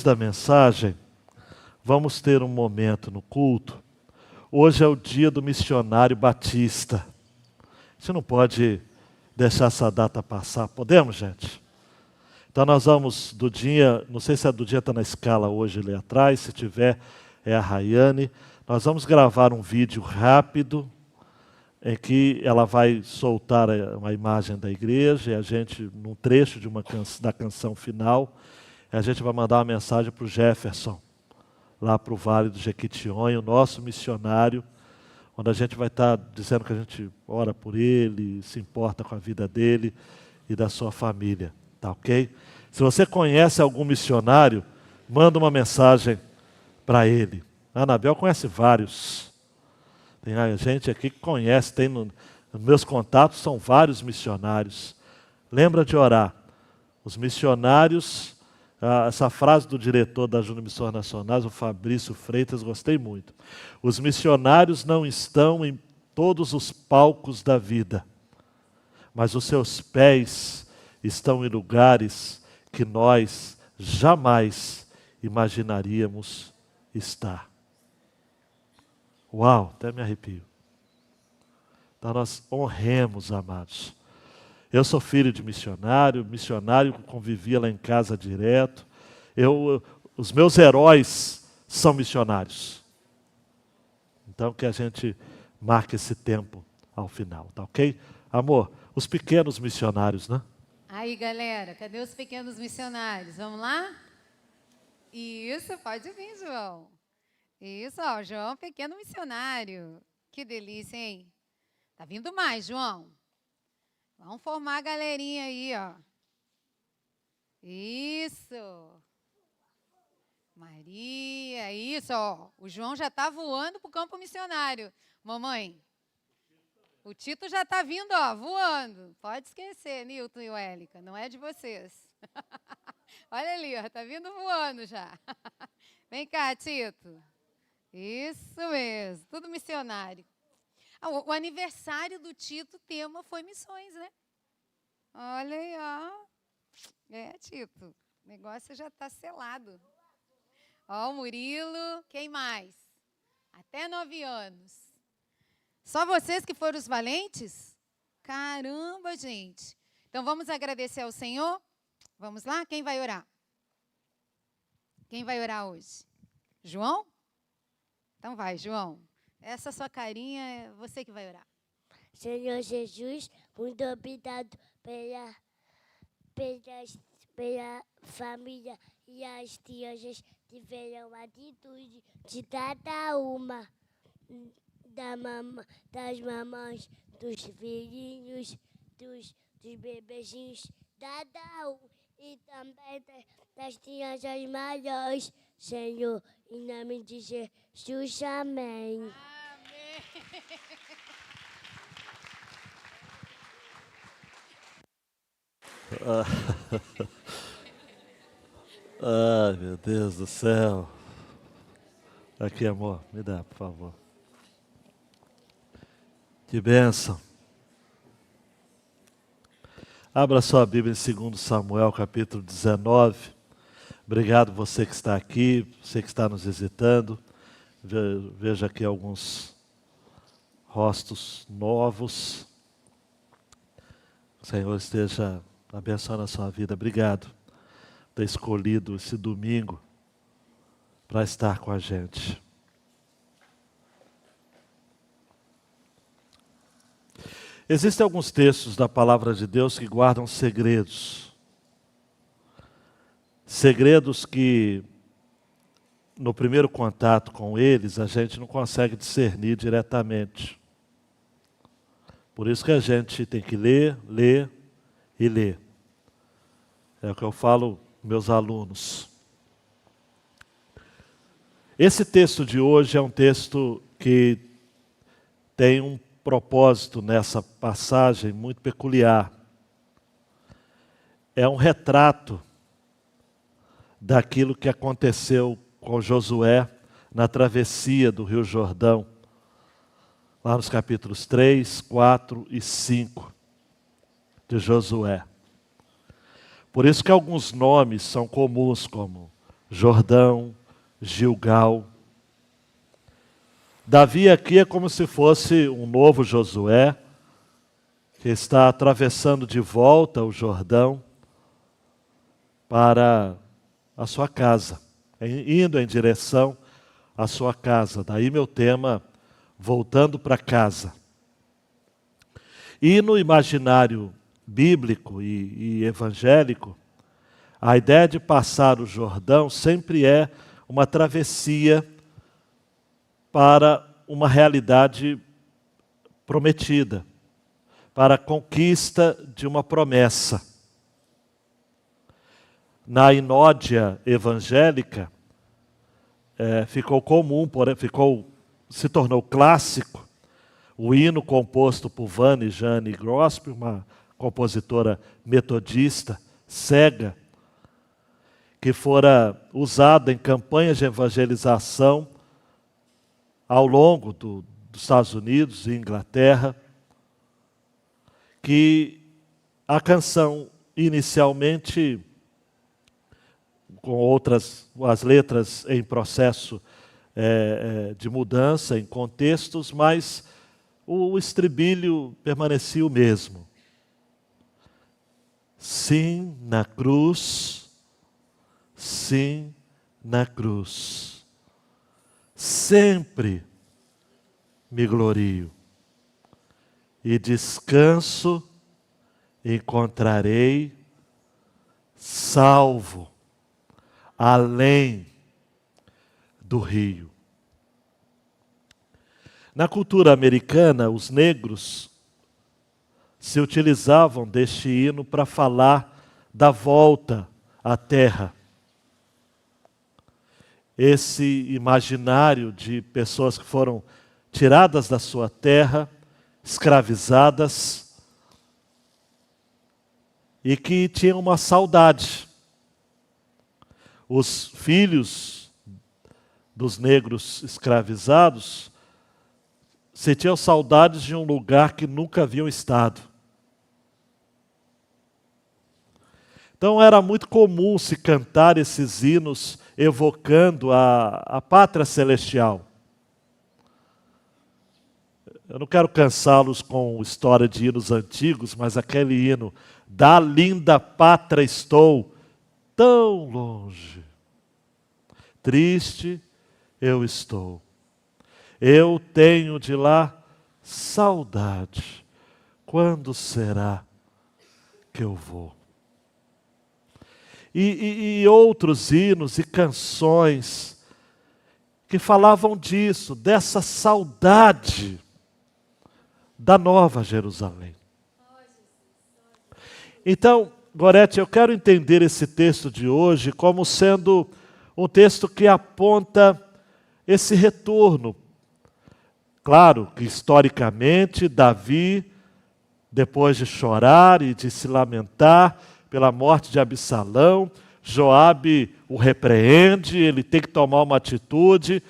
Da mensagem, vamos ter um momento no culto. Hoje é o dia do missionário batista. A gente não pode deixar essa data passar. Podemos, gente? Então nós vamos do dia, não sei se a do dia está na escala hoje ali atrás, se tiver é a Rayane. Nós vamos gravar um vídeo rápido em que ela vai soltar uma imagem da igreja e a gente, num trecho de da canção final, a gente vai mandar uma mensagem para o Jefferson, lá para o Vale do Jequitinhonha, o nosso missionário, onde a gente vai estar dizendo que a gente ora por ele, se importa com a vida dele e da sua família, tá ok? Se você conhece algum missionário, manda uma mensagem para ele. A Anabel conhece vários. Tem gente aqui que conhece, tem nos meus contatos, são vários missionários. Lembra de orar. Os missionários... essa frase do diretor da Júnior Missões Nacionais, o Fabrício Freitas, gostei muito. Os missionários não estão em todos os palcos da vida, mas os seus pés estão em lugares que nós jamais imaginaríamos estar. Uau, até me arrepio. Então nós honremos, amados. Eu sou filho de missionário convivia lá em casa direto. Os meus heróis são missionários. Então que a gente marque esse tempo ao final, tá ok? Amor, os pequenos missionários, né? Aí, galera, cadê os pequenos missionários? Vamos lá? Isso, pode vir, João. Isso, ó, João, pequeno missionário. Que delícia, hein? Tá vindo mais, João. Vamos formar a galerinha aí, ó. Isso. Maria, isso, ó. O João já está voando para o campo missionário. Mamãe, o Tito já está vindo, ó, voando. Pode esquecer, Nilton e Wélica, não é de vocês. Olha ali, ó, tá vindo voando já. Vem cá, Tito. Isso mesmo, tudo missionário. O aniversário do Tito, o tema foi missões, né? Olha aí, ó. Tito, o negócio já está selado. Ó, o Murilo, quem mais? Até 9 anos. Só vocês que foram os valentes? Caramba, gente. Então vamos agradecer ao Senhor? Vamos lá? Quem vai orar? Quem vai orar hoje? João? Então vai, João. Essa sua carinha é você que vai orar. Senhor Jesus, muito obrigado pela família e as crianças tiveram a atitude de cada uma das mamães, dos filhinhos, dos bebezinhos, cada um. E também das crianças maiores, Senhor, em nome de Jesus, amém. Ai, meu Deus do céu. Aqui, amor, me dá, por favor. Que bênção. Abra sua Bíblia em 2 Samuel, capítulo 19. Obrigado você que está aqui, você que está nos visitando. Veja aqui alguns rostos novos. O Senhor esteja abençoando a sua vida. Obrigado por ter escolhido esse domingo para estar com a gente. Existem alguns textos da palavra de Deus que guardam segredos. Segredos que, no primeiro contato com eles, a gente não consegue discernir diretamente. Por isso que a gente tem que ler, ler e ler. É o que eu falo aos meus alunos. Esse texto de hoje é um texto que tem um propósito nessa passagem muito peculiar. É um retrato daquilo que aconteceu com Josué na travessia do Rio Jordão, lá nos capítulos 3, 4 e 5 de Josué. Por isso que alguns nomes são comuns, como Jordão, Gilgal. Davi aqui é como se fosse um novo Josué, que está atravessando de volta o Jordão para a sua casa, indo em direção à sua casa. Daí meu tema, voltando para casa. E no imaginário bíblico e evangélico, a ideia de passar o Jordão sempre é uma travessia para uma realidade prometida, para a conquista de uma promessa. Na inódia evangélica, ficou comum, se tornou clássico, o hino composto por Vane Jane Grosp, uma compositora metodista, cega, que fora usada em campanhas de evangelização ao longo dos Estados Unidos e Inglaterra, que a canção inicialmente, com as letras em processo de mudança, em contextos, mas o estribilho permanecia o mesmo. Sim, na cruz, sim, na cruz, sempre me glorio, e descanso encontrarei, salvo, além do rio. Na cultura americana, os negros se utilizavam deste hino para falar da volta à terra. Esse imaginário de pessoas que foram tiradas da sua terra, escravizadas, e que tinham uma saudade. Os filhos dos negros escravizados sentiam saudades de um lugar que nunca haviam estado. Então era muito comum se cantar esses hinos evocando a pátria celestial. Eu não quero cansá-los com história de hinos antigos, mas aquele hino, da linda pátria estou tão longe, triste eu estou. Eu tenho de lá saudade. Quando será que eu vou? E outros hinos e canções que falavam disso, dessa saudade da Nova Jerusalém. Então, Gorete, eu quero entender esse texto de hoje como sendo um texto que aponta esse retorno. Claro que, historicamente, Davi, depois de chorar e de se lamentar pela morte de Absalão, Joabe o repreende, ele tem que tomar uma atitude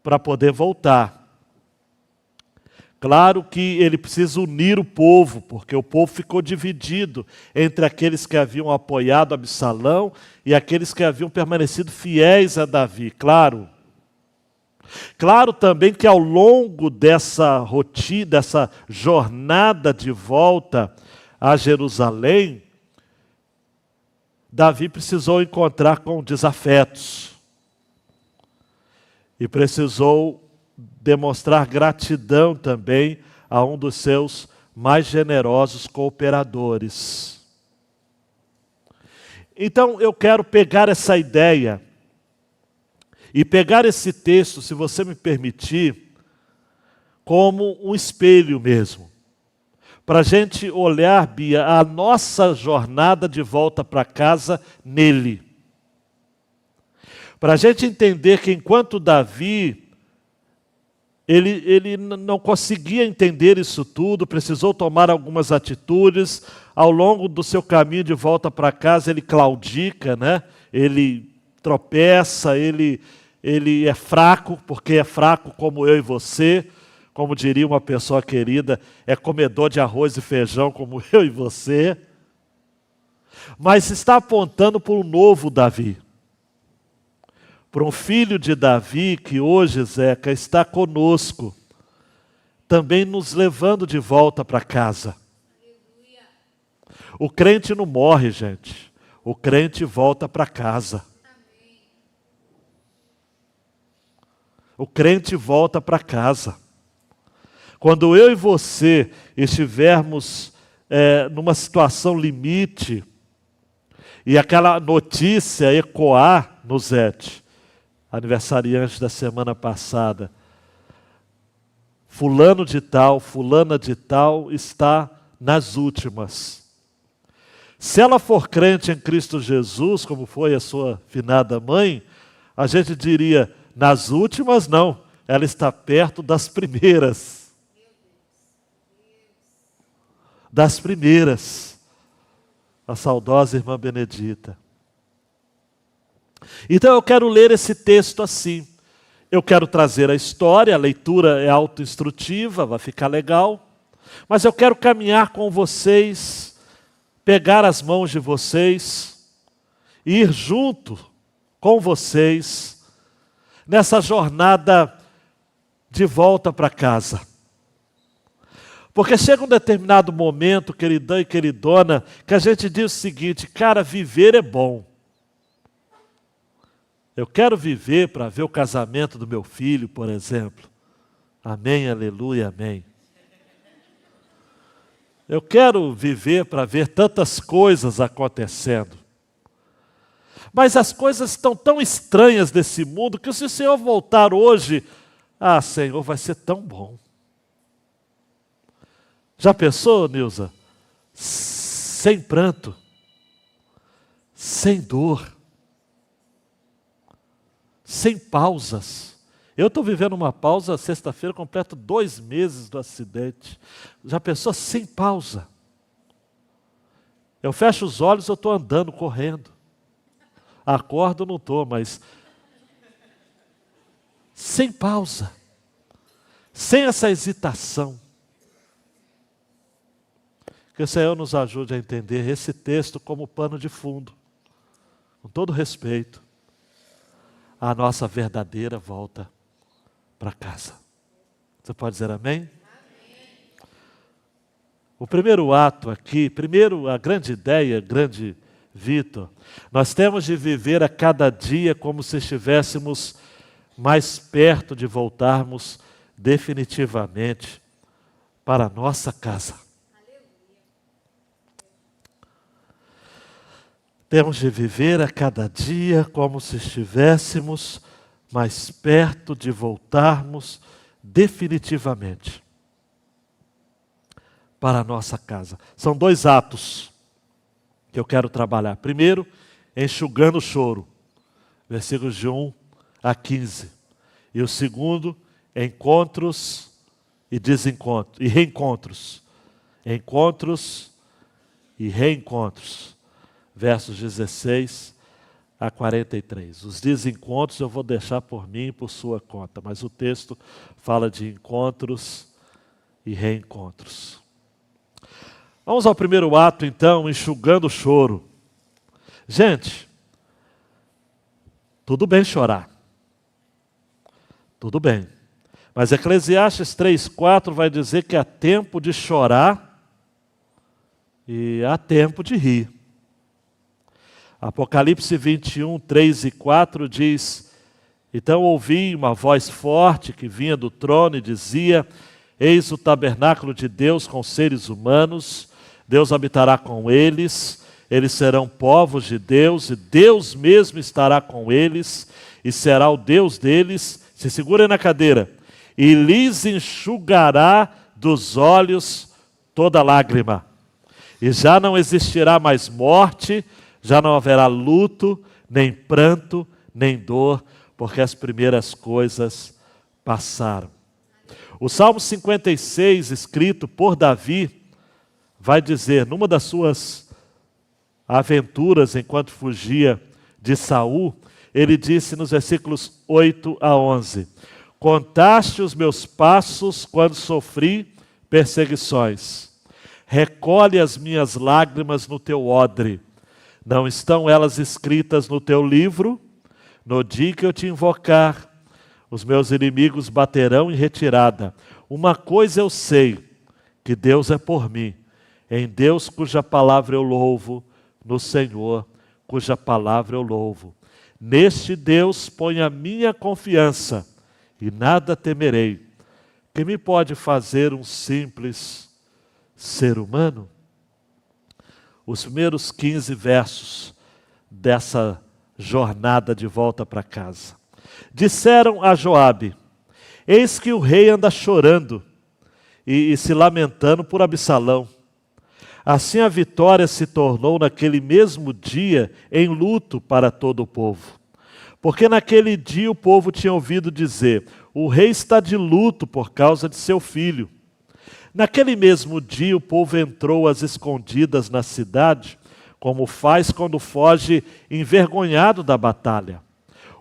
para poder voltar. Claro que ele precisa unir o povo, porque o povo ficou dividido entre aqueles que haviam apoiado Absalão e aqueles que haviam permanecido fiéis a Davi, claro. Claro também que ao longo dessa rotina, dessa jornada de volta a Jerusalém, Davi precisou encontrar com desafetos. E precisou demonstrar gratidão também a um dos seus mais generosos cooperadores. Então eu quero pegar essa ideia e pegar esse texto, se você me permitir, como um espelho mesmo. Para a gente olhar, Bia, a nossa jornada de volta para casa nele. Para a gente entender que enquanto Davi, ele não conseguia entender isso tudo, precisou tomar algumas atitudes, ao longo do seu caminho de volta para casa ele claudica, né? Ele tropeça, ele é fraco, porque é fraco como eu e você, como diria uma pessoa querida, é comedor de arroz e feijão como eu e você, mas está apontando para um novo Davi. para um filho de Davi que hoje, Zeca, está conosco, também nos levando de volta para casa. O crente não morre, gente. O crente volta para casa. O crente volta para casa. Quando eu e você estivermos numa situação limite, e aquela notícia ecoar no Zete, aniversariante da semana passada, fulano de tal, fulana de tal, está nas últimas. Se ela for crente em Cristo Jesus, como foi a sua finada mãe, a gente diria, nas últimas não, ela está perto das primeiras. Das primeiras. A saudosa irmã Benedita. Então eu quero ler esse texto assim. Eu quero trazer a história, a leitura é autoinstrutiva, vai ficar legal. Mas eu quero caminhar com vocês, pegar as mãos de vocês, ir junto com vocês nessa jornada de volta para casa. Porque chega um determinado momento, queridão e queridona, que a gente diz o seguinte, cara, viver é bom. Eu quero viver para ver o casamento do meu filho, por exemplo. Amém, aleluia, amém. Eu quero viver para ver tantas coisas acontecendo. Mas as coisas estão tão estranhas desse mundo que se o Senhor voltar hoje, Senhor, vai ser tão bom. Já pensou, Nilza? Sem pranto, sem dor, sem pausas. Eu estou vivendo uma pausa, sexta-feira, completo 2 meses do acidente. Já pensou? Sem pausa. Eu fecho os olhos, eu estou andando, correndo. Acordo, não estou, mas... sem pausa. Sem essa hesitação. Que o Senhor nos ajude a entender esse texto como pano de fundo. Com todo respeito. A nossa verdadeira volta para casa. Você pode dizer amém? Amém? O primeiro ato aqui, a grande ideia, grande Vitor, nós temos de viver a cada dia como se estivéssemos mais perto de voltarmos definitivamente para a nossa casa. Temos de viver a cada dia como se estivéssemos mais perto de voltarmos definitivamente para a nossa casa. São 2 atos que eu quero trabalhar. Primeiro, enxugando o choro, versículos de 1 a 15. E o segundo, encontros e desencontros, e reencontros. Encontros e reencontros. Versos 16 a 43. Os desencontros eu vou deixar por mim e por sua conta, mas o texto fala de encontros e reencontros. Vamos ao primeiro ato, então, enxugando o choro. Gente, tudo bem chorar. Tudo bem. Mas Eclesiastes 3:4 vai dizer que há tempo de chorar e há tempo de rir. Apocalipse 21, 3 e 4 diz, então ouvi uma voz forte que vinha do trono e dizia, eis o tabernáculo de Deus com seres humanos, Deus habitará com eles, eles serão povos de Deus, e Deus mesmo estará com eles, e será o Deus deles, se segurem na cadeira, e lhes enxugará dos olhos toda lágrima, e já não existirá mais morte, já não haverá luto, nem pranto, nem dor, porque as primeiras coisas passaram. O Salmo 56, escrito por Davi, vai dizer, numa das suas aventuras enquanto fugia de Saul, ele disse nos versículos 8 a 11, contaste os meus passos quando sofri perseguições, recolhe as minhas lágrimas no teu odre, não estão elas escritas no teu livro? No dia que eu te invocar, os meus inimigos baterão em retirada. Uma coisa eu sei, que Deus é por mim. Em Deus cuja palavra eu louvo, no Senhor cuja palavra eu louvo. Neste Deus ponho a minha confiança e nada temerei. Que me pode fazer um simples ser humano? Os primeiros 15 versos dessa jornada de volta para casa. Disseram a Joabe: eis que o rei anda chorando e se lamentando por Absalão. Assim a vitória se tornou naquele mesmo dia em luto para todo o povo. Porque naquele dia o povo tinha ouvido dizer: o rei está de luto por causa de seu filho. Naquele mesmo dia o povo entrou às escondidas na cidade, como faz quando foge envergonhado da batalha.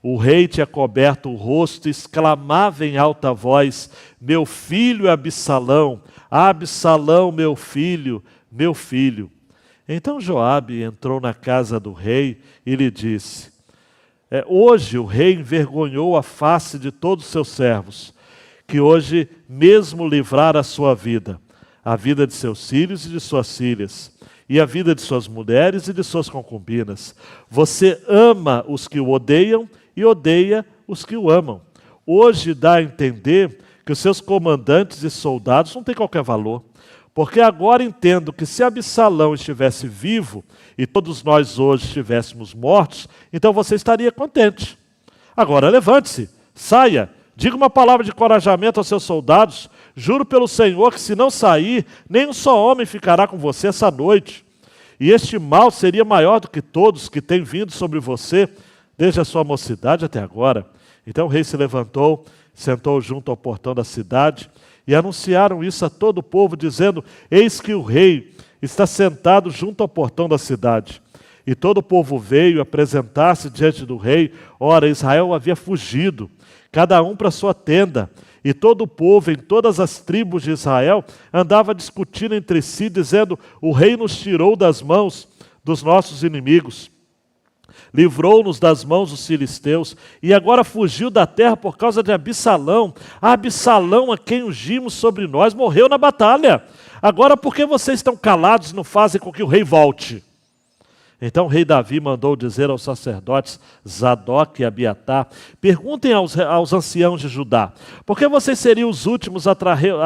O rei tinha coberto o rosto e exclamava em alta voz: meu filho Absalão, Absalão, meu filho, meu filho. Então Joabe entrou na casa do rei e lhe disse: hoje o rei envergonhou a face de todos os seus servos, que hoje mesmo livrara a sua vida, a vida de seus filhos e de suas filhas, e a vida de suas mulheres e de suas concubinas. Você ama os que o odeiam e odeia os que o amam. Hoje dá a entender que os seus comandantes e soldados não têm qualquer valor. Porque agora entendo que se Absalão estivesse vivo e todos nós hoje estivéssemos mortos, então você estaria contente. Agora levante-se, saia, diga uma palavra de encorajamento aos seus soldados. Juro pelo Senhor que se não sair, nem um só homem ficará com você essa noite. E este mal seria maior do que todos que têm vindo sobre você desde a sua mocidade até agora. Então o rei se levantou, sentou junto ao portão da cidade, e anunciaram isso a todo o povo, dizendo: eis que o rei está sentado junto ao portão da cidade. E todo o povo veio apresentar-se diante do rei. Ora, Israel havia fugido, cada um para sua tenda. E todo o povo, em todas as tribos de Israel, andava discutindo entre si, dizendo: o rei nos tirou das mãos dos nossos inimigos, livrou-nos das mãos dos filisteus, e agora fugiu da terra por causa de Absalão. Absalão, a quem ungimos sobre nós, morreu na batalha. Agora por que vocês estão calados e não fazem com que o rei volte? Então o rei Davi mandou dizer aos sacerdotes Zadok e Abiatar: perguntem aos anciãos de Judá, por que vocês seriam os últimos a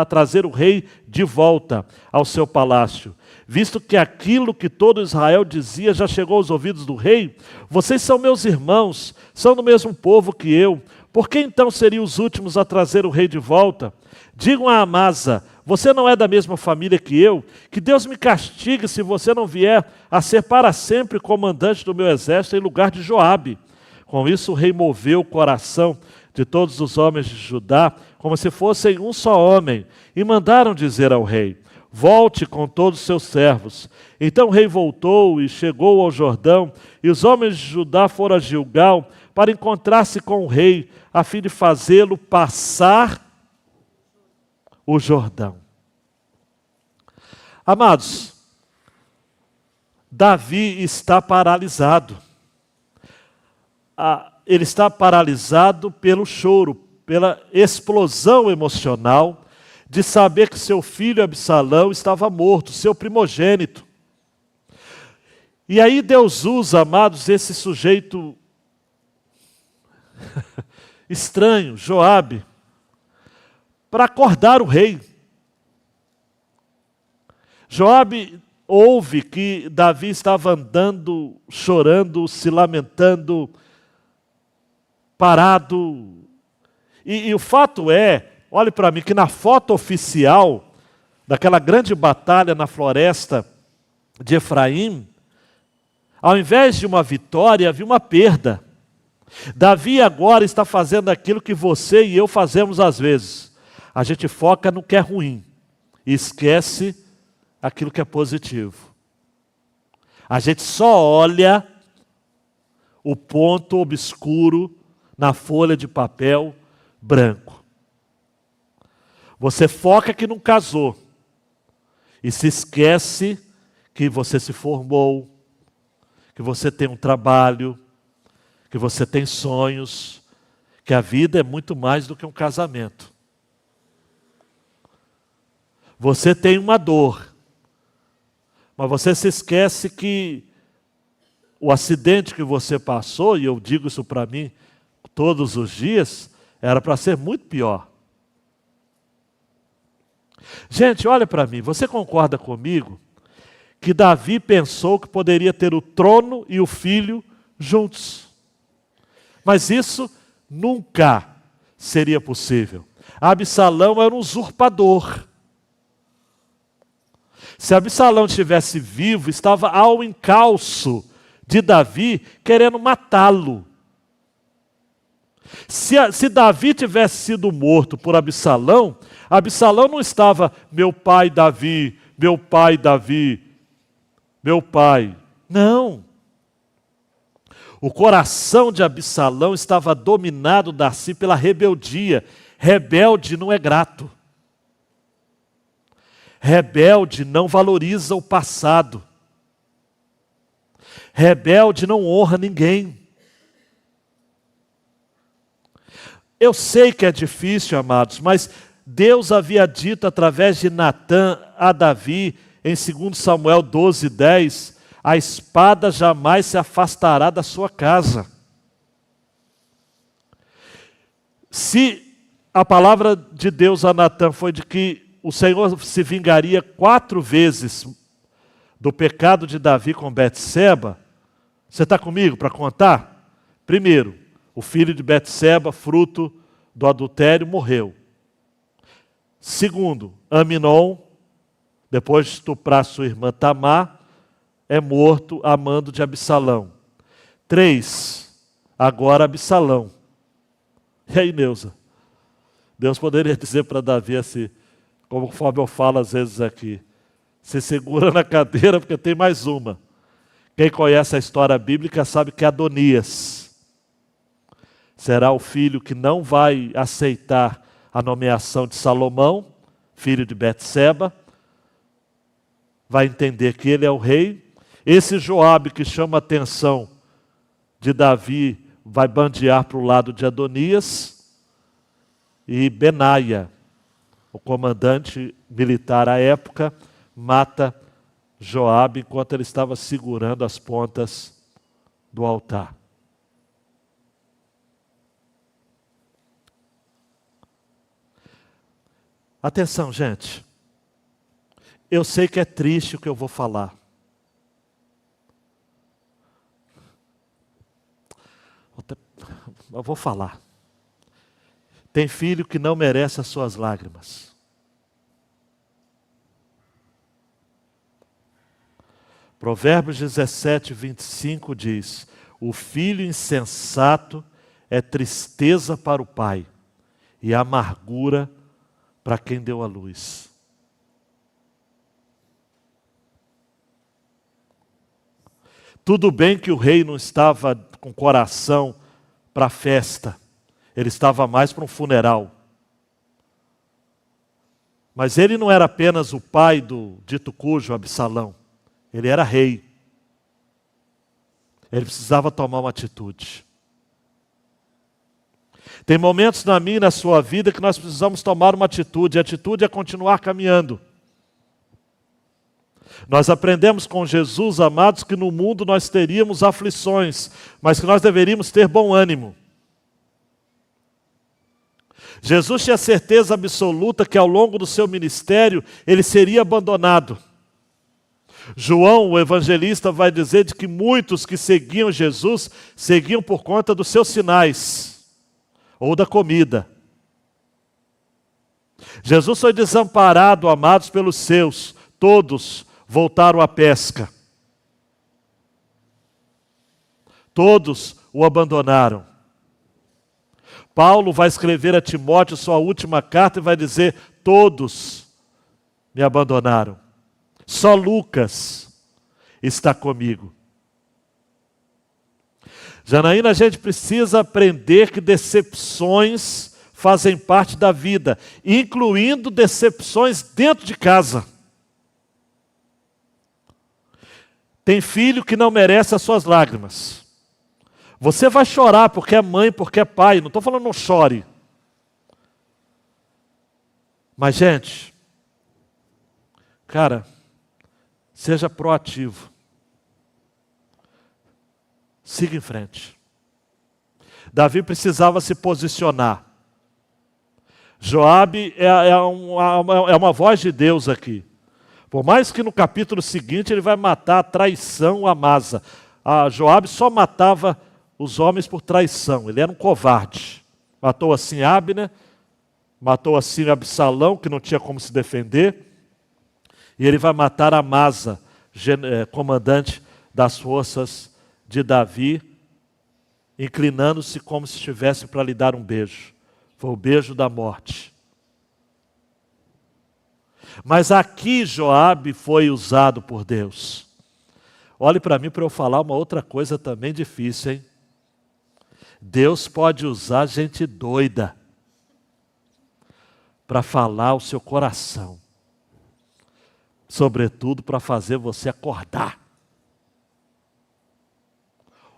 trazer o rei de volta ao seu palácio? Visto que aquilo que todo Israel dizia já chegou aos ouvidos do rei, vocês são meus irmãos, são do mesmo povo que eu. Por que então seriam os últimos a trazer o rei de volta? Digam a Amasa: você não é da mesma família que eu? Que Deus me castigue se você não vier a ser para sempre comandante do meu exército em lugar de Joabe. Com isso o rei moveu o coração de todos os homens de Judá, como se fossem um só homem, e mandaram dizer ao rei: volte com todos os seus servos. Então o rei voltou e chegou ao Jordão, e os homens de Judá foram a Gilgal para encontrar-se com o rei, a fim de fazê-lo passar o Jordão. Amados, Davi está paralisado. Ele está paralisado pelo choro, pela explosão emocional de saber que seu filho Absalão estava morto, seu primogênito. E aí Deus usa, amados, esse sujeito estranho, Joabe, para acordar o rei. Joabe ouve que Davi estava andando, chorando, se lamentando, parado. E o fato é, olhe para mim, que na foto oficial daquela grande batalha na floresta de Efraim, ao invés de uma vitória, havia uma perda. Davi agora está fazendo aquilo que você e eu fazemos às vezes. A gente foca no que é ruim e esquece aquilo que é positivo. A gente só olha o ponto obscuro na folha de papel branco. Você foca que não casou e se esquece que você se formou, que você tem um trabalho, que você tem sonhos, que a vida é muito mais do que um casamento. Você tem uma dor, mas você se esquece que o acidente que você passou, e eu digo isso para mim todos os dias, era para ser muito pior. Gente, olha para mim, você concorda comigo que Davi pensou que poderia ter o trono e o filho juntos? Mas isso nunca seria possível. Absalão era um usurpador. Se Absalão estivesse vivo, estava ao encalço de Davi, querendo matá-lo. Se Davi tivesse sido morto por Absalão, Absalão não estava, meu pai Davi, meu pai Davi, meu pai. Não. O coração de Absalão estava dominado, Darcy, pela rebeldia. Rebelde não é grato. Rebelde não valoriza o passado. Rebelde não honra ninguém. Eu sei que é difícil, amados, mas Deus havia dito através de Natã a Davi, em 2 Samuel 12:10, a espada jamais se afastará da sua casa. Se a palavra de Deus a Natã foi de que o Senhor se vingaria 4 vezes do pecado de Davi com Betseba, você está comigo para contar? Primeiro, o filho de Betseba, fruto do adultério, morreu. Segundo, Aminon, depois de estuprar sua irmã Tamar, é morto a mando de Absalão. 3, agora Absalão. E aí, Neuza? Deus poderia dizer para Davi assim, conforme eu falo às vezes aqui, se segura na cadeira porque tem mais uma. Quem conhece a história bíblica sabe que Adonias será o filho que não vai aceitar a nomeação de Salomão, filho de Betseba, vai entender que ele é o rei. Esse Joabe que chama a atenção de Davi vai bandear para o lado de Adonias, e Benaia, o comandante militar à época, mata Joabe enquanto ele estava segurando as pontas do altar. Atenção, gente. Eu sei que é triste o que eu vou falar. Eu vou falar. Tem filho que não merece as suas lágrimas. Provérbios 17:25 diz: o filho insensato é tristeza para o pai e amargura para quem deu a luz. Tudo bem que o rei não estava com o coração para a festa, ele estava mais para um funeral. Mas ele não era apenas o pai do dito cujo Absalão, ele era rei. Ele precisava tomar uma atitude. Tem momentos na minha e na sua vida que nós precisamos tomar uma atitude, e a atitude é continuar caminhando. Nós aprendemos com Jesus, amados, que no mundo nós teríamos aflições, mas que nós deveríamos ter bom ânimo. Jesus tinha certeza absoluta que ao longo do seu ministério ele seria abandonado. João, o evangelista, vai dizer de que muitos que seguiam Jesus seguiam por conta dos seus sinais ou da comida. Jesus foi desamparado, amados, pelos seus. Todos voltaram à pesca. Todos o abandonaram. Paulo vai escrever a Timóteo sua última carta e vai dizer: todos me abandonaram. Só Lucas está comigo. Janaína, a gente precisa aprender que decepções fazem parte da vida, incluindo decepções dentro de casa. Tem filho que não merece as suas lágrimas. Você vai chorar porque é mãe, porque é pai. Não estou falando não chore. Mas, gente, cara, seja proativo. Siga em frente. Davi precisava se posicionar. Joabe é uma voz de Deus aqui. Por mais que no capítulo seguinte ele vai matar a traição, Amasa. A Joabe só matava os homens por traição. Ele era um covarde. Matou assim Abner, matou assim Absalão, que não tinha como se defender. E ele vai matar Amasa, comandante das forças de Davi, inclinando-se como se estivesse para lhe dar um beijo. Foi o beijo da morte. Mas aqui Joabe foi usado por Deus. Olhe para mim para eu falar uma outra coisa também difícil, hein? Deus pode usar gente doida para falar o seu coração. Sobretudo para fazer você acordar.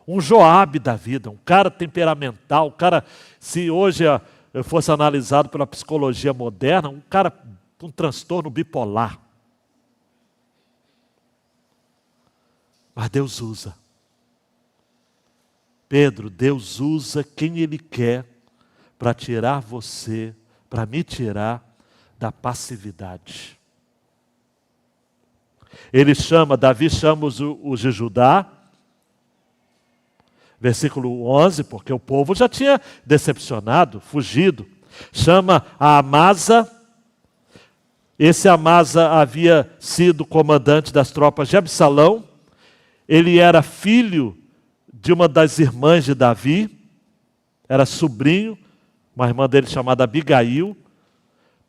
Um Joabe da vida, um cara temperamental, um cara, se hoje eu fosse analisado pela psicologia moderna, um cara com transtorno bipolar. Mas Deus usa. Pedro, Deus usa quem Ele quer para tirar você, para me tirar da passividade. Davi chama os de Judá, versículo 11, porque o povo já tinha decepcionado, fugido. Chama a Amasa. Esse Amasa havia sido comandante das tropas de Absalão. Ele era filho de uma das irmãs de Davi. Era sobrinho, uma irmã dele chamada Abigail.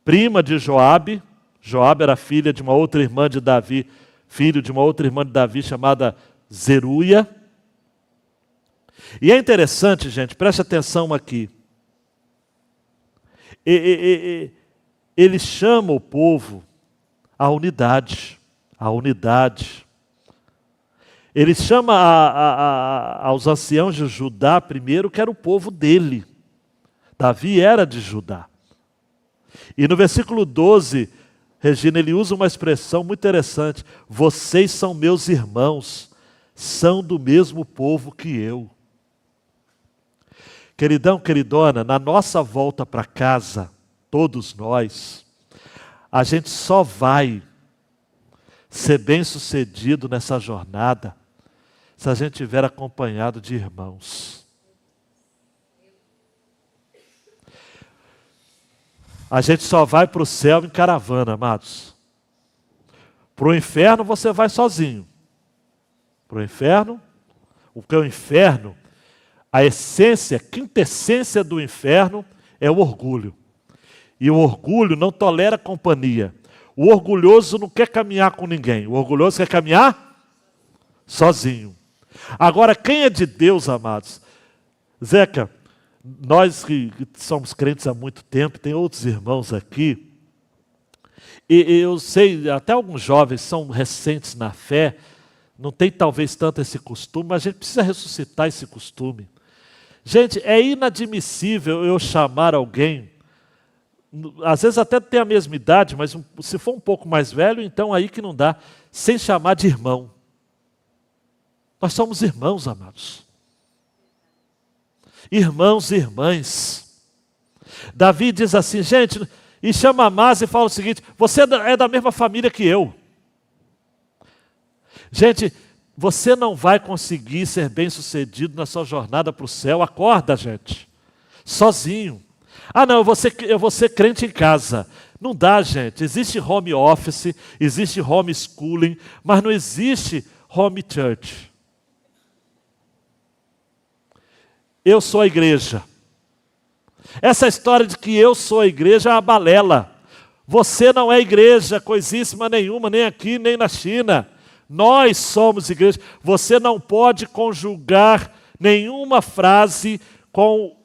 Prima de Joabe. Joabe era filha de uma outra irmã de Davi. Filho de uma outra irmã de Davi chamada Zeruia. E é interessante, gente, preste atenção aqui. Ele chama o povo à unidade. À unidade. Ele chama aos anciãos de Judá primeiro, que era o povo dele. Davi era de Judá. E no versículo 12, Regina, ele usa uma expressão muito interessante. Vocês são meus irmãos, são do mesmo povo que eu. Queridão, queridona, na nossa volta para casa, todos nós, a gente só vai ser bem-sucedido nessa jornada se a gente estiver acompanhado de irmãos. A gente só vai para o céu em caravana, amados. Para o inferno você vai sozinho. Para o inferno, porque o inferno, a essência, a quintessência do inferno é o orgulho. E o orgulho não tolera companhia. O orgulhoso não quer caminhar com ninguém. O orgulhoso quer caminhar sozinho. Agora, quem é de Deus, amados? Zeca, nós que somos crentes há muito tempo, tem outros irmãos aqui, e eu sei, até alguns jovens são recentes na fé, não tem talvez tanto esse costume, mas a gente precisa ressuscitar esse costume. Gente, é inadmissível eu chamar alguém, às vezes até tem a mesma idade, mas se for um pouco mais velho, então aí que não dá, sem chamar de irmão. Nós somos irmãos, amados. Irmãos e irmãs. Davi diz assim, gente, e chama Amasa e fala o seguinte, você é da mesma família que eu. Gente, você não vai conseguir ser bem-sucedido na sua jornada para o céu. Acorda, gente. Sozinho. Ah, não, eu vou ser crente em casa. Não dá, gente. Existe home office, existe homeschooling, mas não existe home church. Eu sou a igreja. Essa história de que eu sou a igreja é uma balela. Você não é igreja, coisíssima nenhuma, nem aqui, nem na China. Nós somos igreja. Você não pode conjugar nenhuma frase com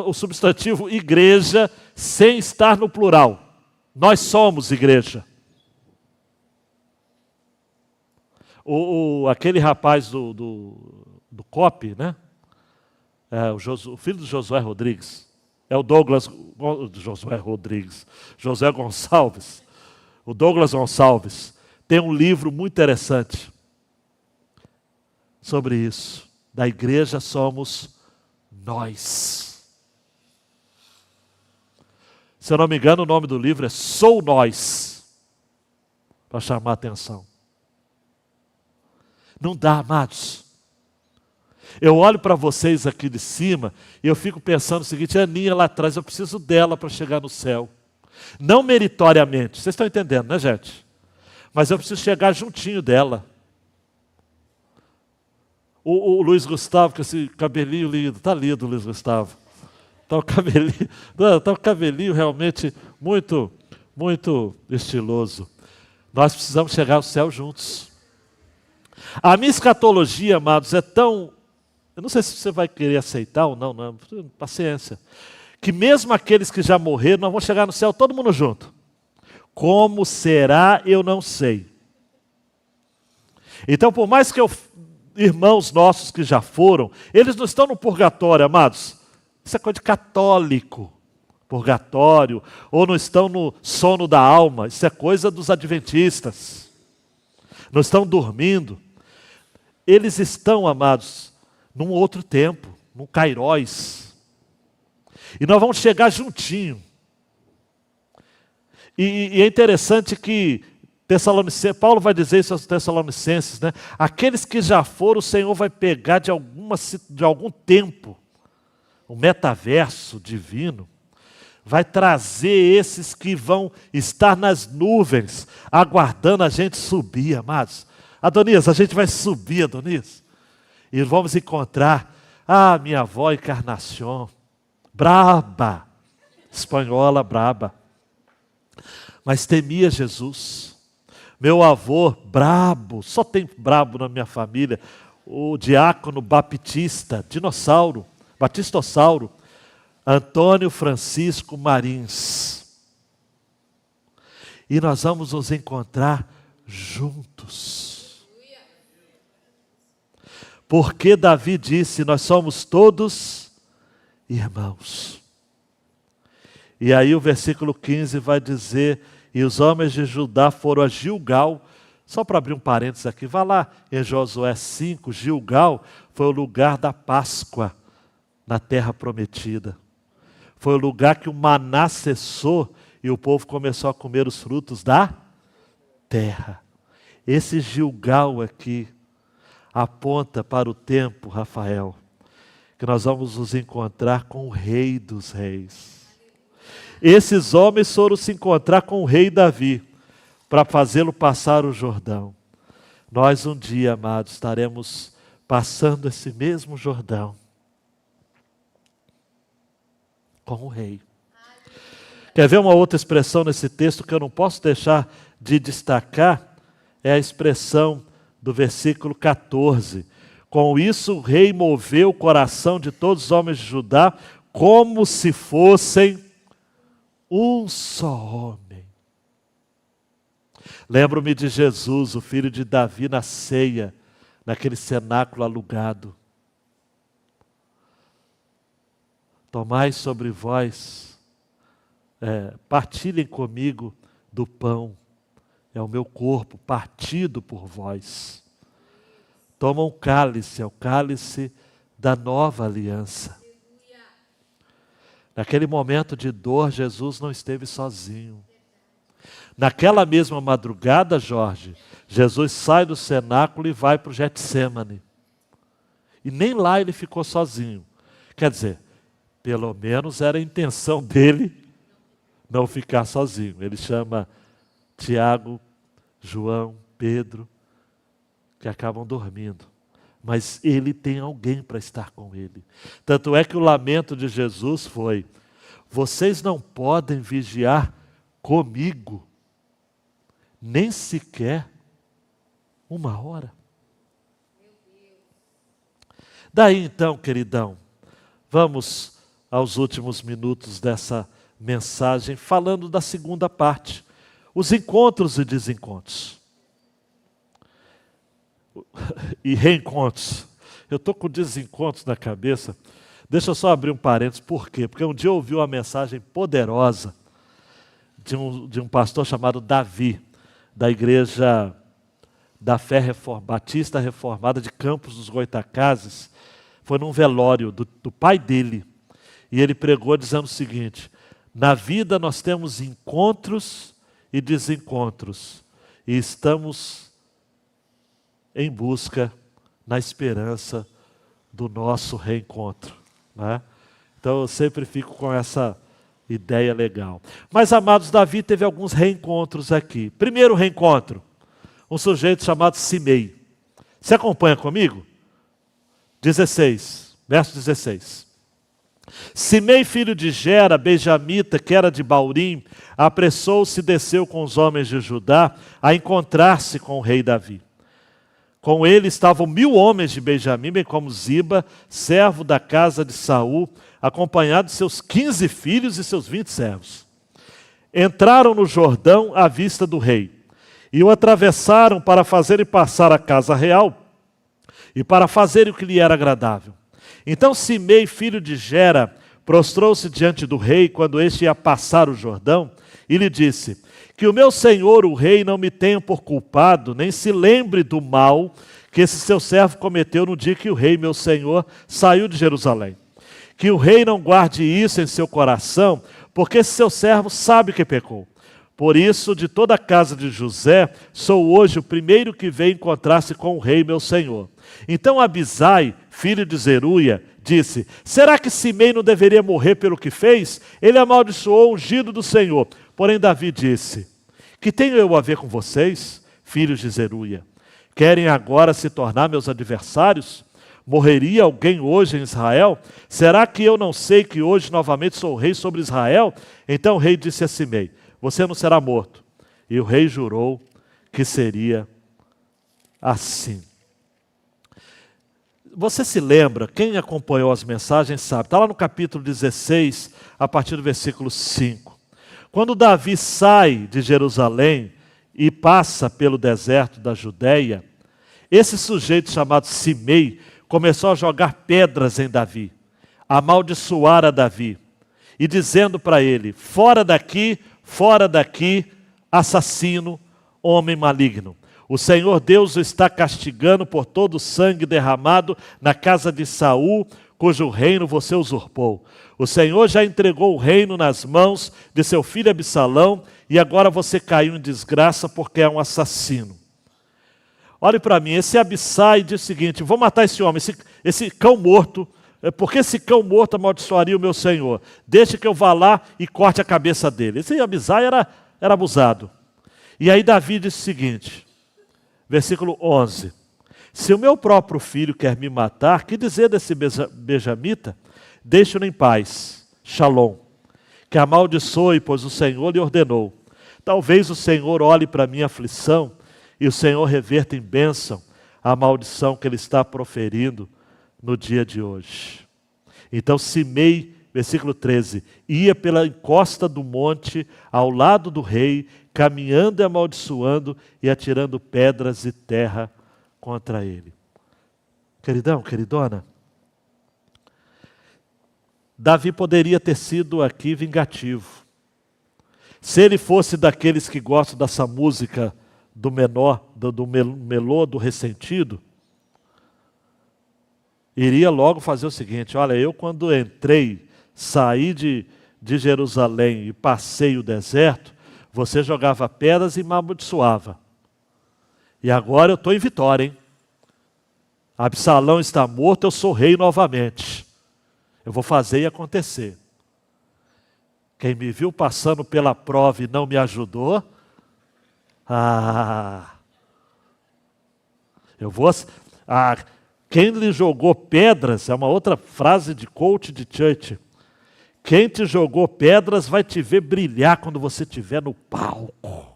o substantivo igreja sem estar no plural. Nós somos igreja. Aquele rapaz do COP, né? O filho do Josué Rodrigues. É o Douglas Josué Rodrigues. José Gonçalves. O Douglas Gonçalves tem um livro muito interessante sobre isso. Da igreja somos nós. Se eu não me engano, o nome do livro é Sou Nós, para chamar a atenção. Não dá, amados. Eu olho para vocês aqui de cima e eu fico pensando o seguinte: a Aninha lá atrás, eu preciso dela para chegar no céu. Não meritoriamente, vocês estão entendendo, né, gente? Mas eu preciso chegar juntinho dela. O Luiz Gustavo, com esse cabelinho lindo, está lindo o Luiz Gustavo. Está o cabelinho realmente muito, muito estiloso. Nós precisamos chegar ao céu juntos. A minha escatologia, amados, é tão... Eu não sei se você vai querer aceitar ou não, paciência. Que mesmo aqueles que já morreram, nós vamos chegar no céu todo mundo junto. Como será, eu não sei. Então, por mais que irmãos nossos que já foram, eles não estão no purgatório, amados. Isso é coisa de católico. Purgatório. Ou não estão no sono da alma. Isso é coisa dos adventistas. Não estão dormindo. Eles estão, amados, num outro tempo, num Kairos. E nós vamos chegar juntinho. E é interessante que Paulo vai dizer isso aos Tessalonicenses, né? Aqueles que já foram, o Senhor vai pegar de algum tempo, o metaverso divino, vai trazer esses que vão estar nas nuvens, aguardando a gente subir, amados. Adonias, a gente vai subir, Adonias. E vamos encontrar minha avó Encarnação, braba, espanhola braba, mas temia Jesus. Meu avô, brabo, só tem brabo na minha família, o diácono baptista, batistossauro, Antônio Francisco Marins. E nós vamos nos encontrar juntos. Porque Davi disse, nós somos todos irmãos. E aí o versículo 15 vai dizer, e os homens de Judá foram a Gilgal. Só para abrir um parênteses aqui, vá lá em Josué 5, Gilgal foi o lugar da Páscoa na terra prometida. Foi o lugar que o maná cessou e o povo começou a comer os frutos da terra. Esse Gilgal aqui aponta para o tempo, Rafael, que nós vamos nos encontrar com o Rei dos Reis. Esses homens foram se encontrar com o rei Davi, para fazê-lo passar o Jordão. Nós um dia, amados, estaremos passando esse mesmo Jordão, com o rei. Quer ver uma outra expressão nesse texto que eu não posso deixar de destacar? É a expressão do versículo 14. Com isso o rei moveu o coração de todos os homens de Judá, como se fossem um só homem. Lembro-me de Jesus, o filho de Davi, na ceia, naquele cenáculo alugado. Tomai sobre vós, partilhem comigo do pão, é o meu corpo partido por vós. Toma um cálice, é o cálice da nova aliança. Naquele momento de dor, Jesus não esteve sozinho. Naquela mesma madrugada, Jorge, Jesus sai do cenáculo e vai para o Getsêmani. E nem lá ele ficou sozinho. Quer dizer, pelo menos era a intenção dele não ficar sozinho. Ele chama Tiago, João, Pedro, que acabam dormindo. Mas ele tem alguém para estar com ele. Tanto é que o lamento de Jesus foi: vocês não podem vigiar comigo, nem sequer uma hora. Daí então, queridão, vamos aos últimos minutos dessa mensagem, falando da segunda parte, os encontros e desencontros. E reencontros. Eu estou com desencontros na cabeça. Deixa eu só abrir um parênteses. Por quê? Porque um dia eu ouvi uma mensagem poderosa de um pastor chamado Davi, da igreja da Fé Batista Reformada de Campos dos Goytacazes. Foi num velório do pai dele. E ele pregou dizendo o seguinte: na vida nós temos encontros e desencontros. E estamos em busca, na esperança do nosso reencontro. Né? Então eu sempre fico com essa ideia legal. Mas, amados, Davi teve alguns reencontros aqui. Primeiro reencontro, um sujeito chamado Simei. Você acompanha comigo? 16, verso 16. Simei, filho de Gera, benjamita, que era de Baurim, apressou-se e desceu com os homens de Judá a encontrar-se com o rei Davi. Com ele estavam 1000 homens de Benjamim, bem como Ziba, servo da casa de Saul, acompanhado de seus 15 filhos e seus 20 servos. Entraram no Jordão à vista do rei, e o atravessaram para fazerem passar a casa real, e para fazerem o que lhe era agradável. Então Simei, filho de Gera, prostrou-se diante do rei quando este ia passar o Jordão, e lhe disse: que o meu senhor, o rei, não me tenha por culpado, nem se lembre do mal que esse seu servo cometeu no dia que o rei, meu senhor, saiu de Jerusalém. Que o rei não guarde isso em seu coração, porque esse seu servo sabe que pecou. Por isso, de toda a casa de José, sou hoje o primeiro que veio encontrar-se com o rei, meu senhor. Então Abisai, filho de Zeruia, disse: será que Simei não deveria morrer pelo que fez? Ele amaldiçoou o ungido do Senhor. Porém Davi disse: que tenho eu a ver com vocês, filhos de Zeruia? Querem agora se tornar meus adversários? Morreria alguém hoje em Israel? Será que eu não sei que hoje novamente sou rei sobre Israel? Então o rei disse a Simei: você não será morto. E o rei jurou que seria assim. Você se lembra, quem acompanhou as mensagens sabe, está lá no capítulo 16, a partir do versículo 5. Quando Davi sai de Jerusalém e passa pelo deserto da Judéia, esse sujeito chamado Simei começou a jogar pedras em Davi, amaldiçoar a Davi, e dizendo para ele: fora daqui, assassino, homem maligno. O Senhor Deus o está castigando por todo o sangue derramado na casa de Saul, cujo reino você usurpou. O Senhor já entregou o reino nas mãos de seu filho Absalão, e agora você caiu em desgraça porque é um assassino. Olhe para mim, esse Abisai diz o seguinte: vou matar esse homem, esse cão morto, porque esse cão morto amaldiçoaria o meu Senhor. Deixe que eu vá lá e corte a cabeça dele. Esse Abisai era abusado. E aí Davi diz o seguinte, versículo 11: se o meu próprio filho quer me matar, que dizer desse benjamita? Deixe-o em paz, Shalom, que amaldiçoe, pois o Senhor lhe ordenou. Talvez o Senhor olhe para a minha aflição e o Senhor reverta em bênção a maldição que ele está proferindo no dia de hoje. Então Simei, versículo 13, ia pela encosta do monte ao lado do rei, caminhando e amaldiçoando e atirando pedras e terra contra ele. Queridão, queridona, Davi poderia ter sido aqui vingativo. Se ele fosse daqueles que gostam dessa música do menor, do melô, do ressentido, iria logo fazer o seguinte: olha, eu quando entrei, saí de Jerusalém e passei o deserto, você jogava pedras e me amaldiçoava. E agora eu estou em vitória, hein? Absalão está morto, eu sou rei novamente. Eu vou fazer e acontecer. Quem me viu passando pela prova e não me ajudou, quem lhe jogou pedras, é uma outra frase de coach de church. Quem te jogou pedras vai te ver brilhar quando você estiver no palco.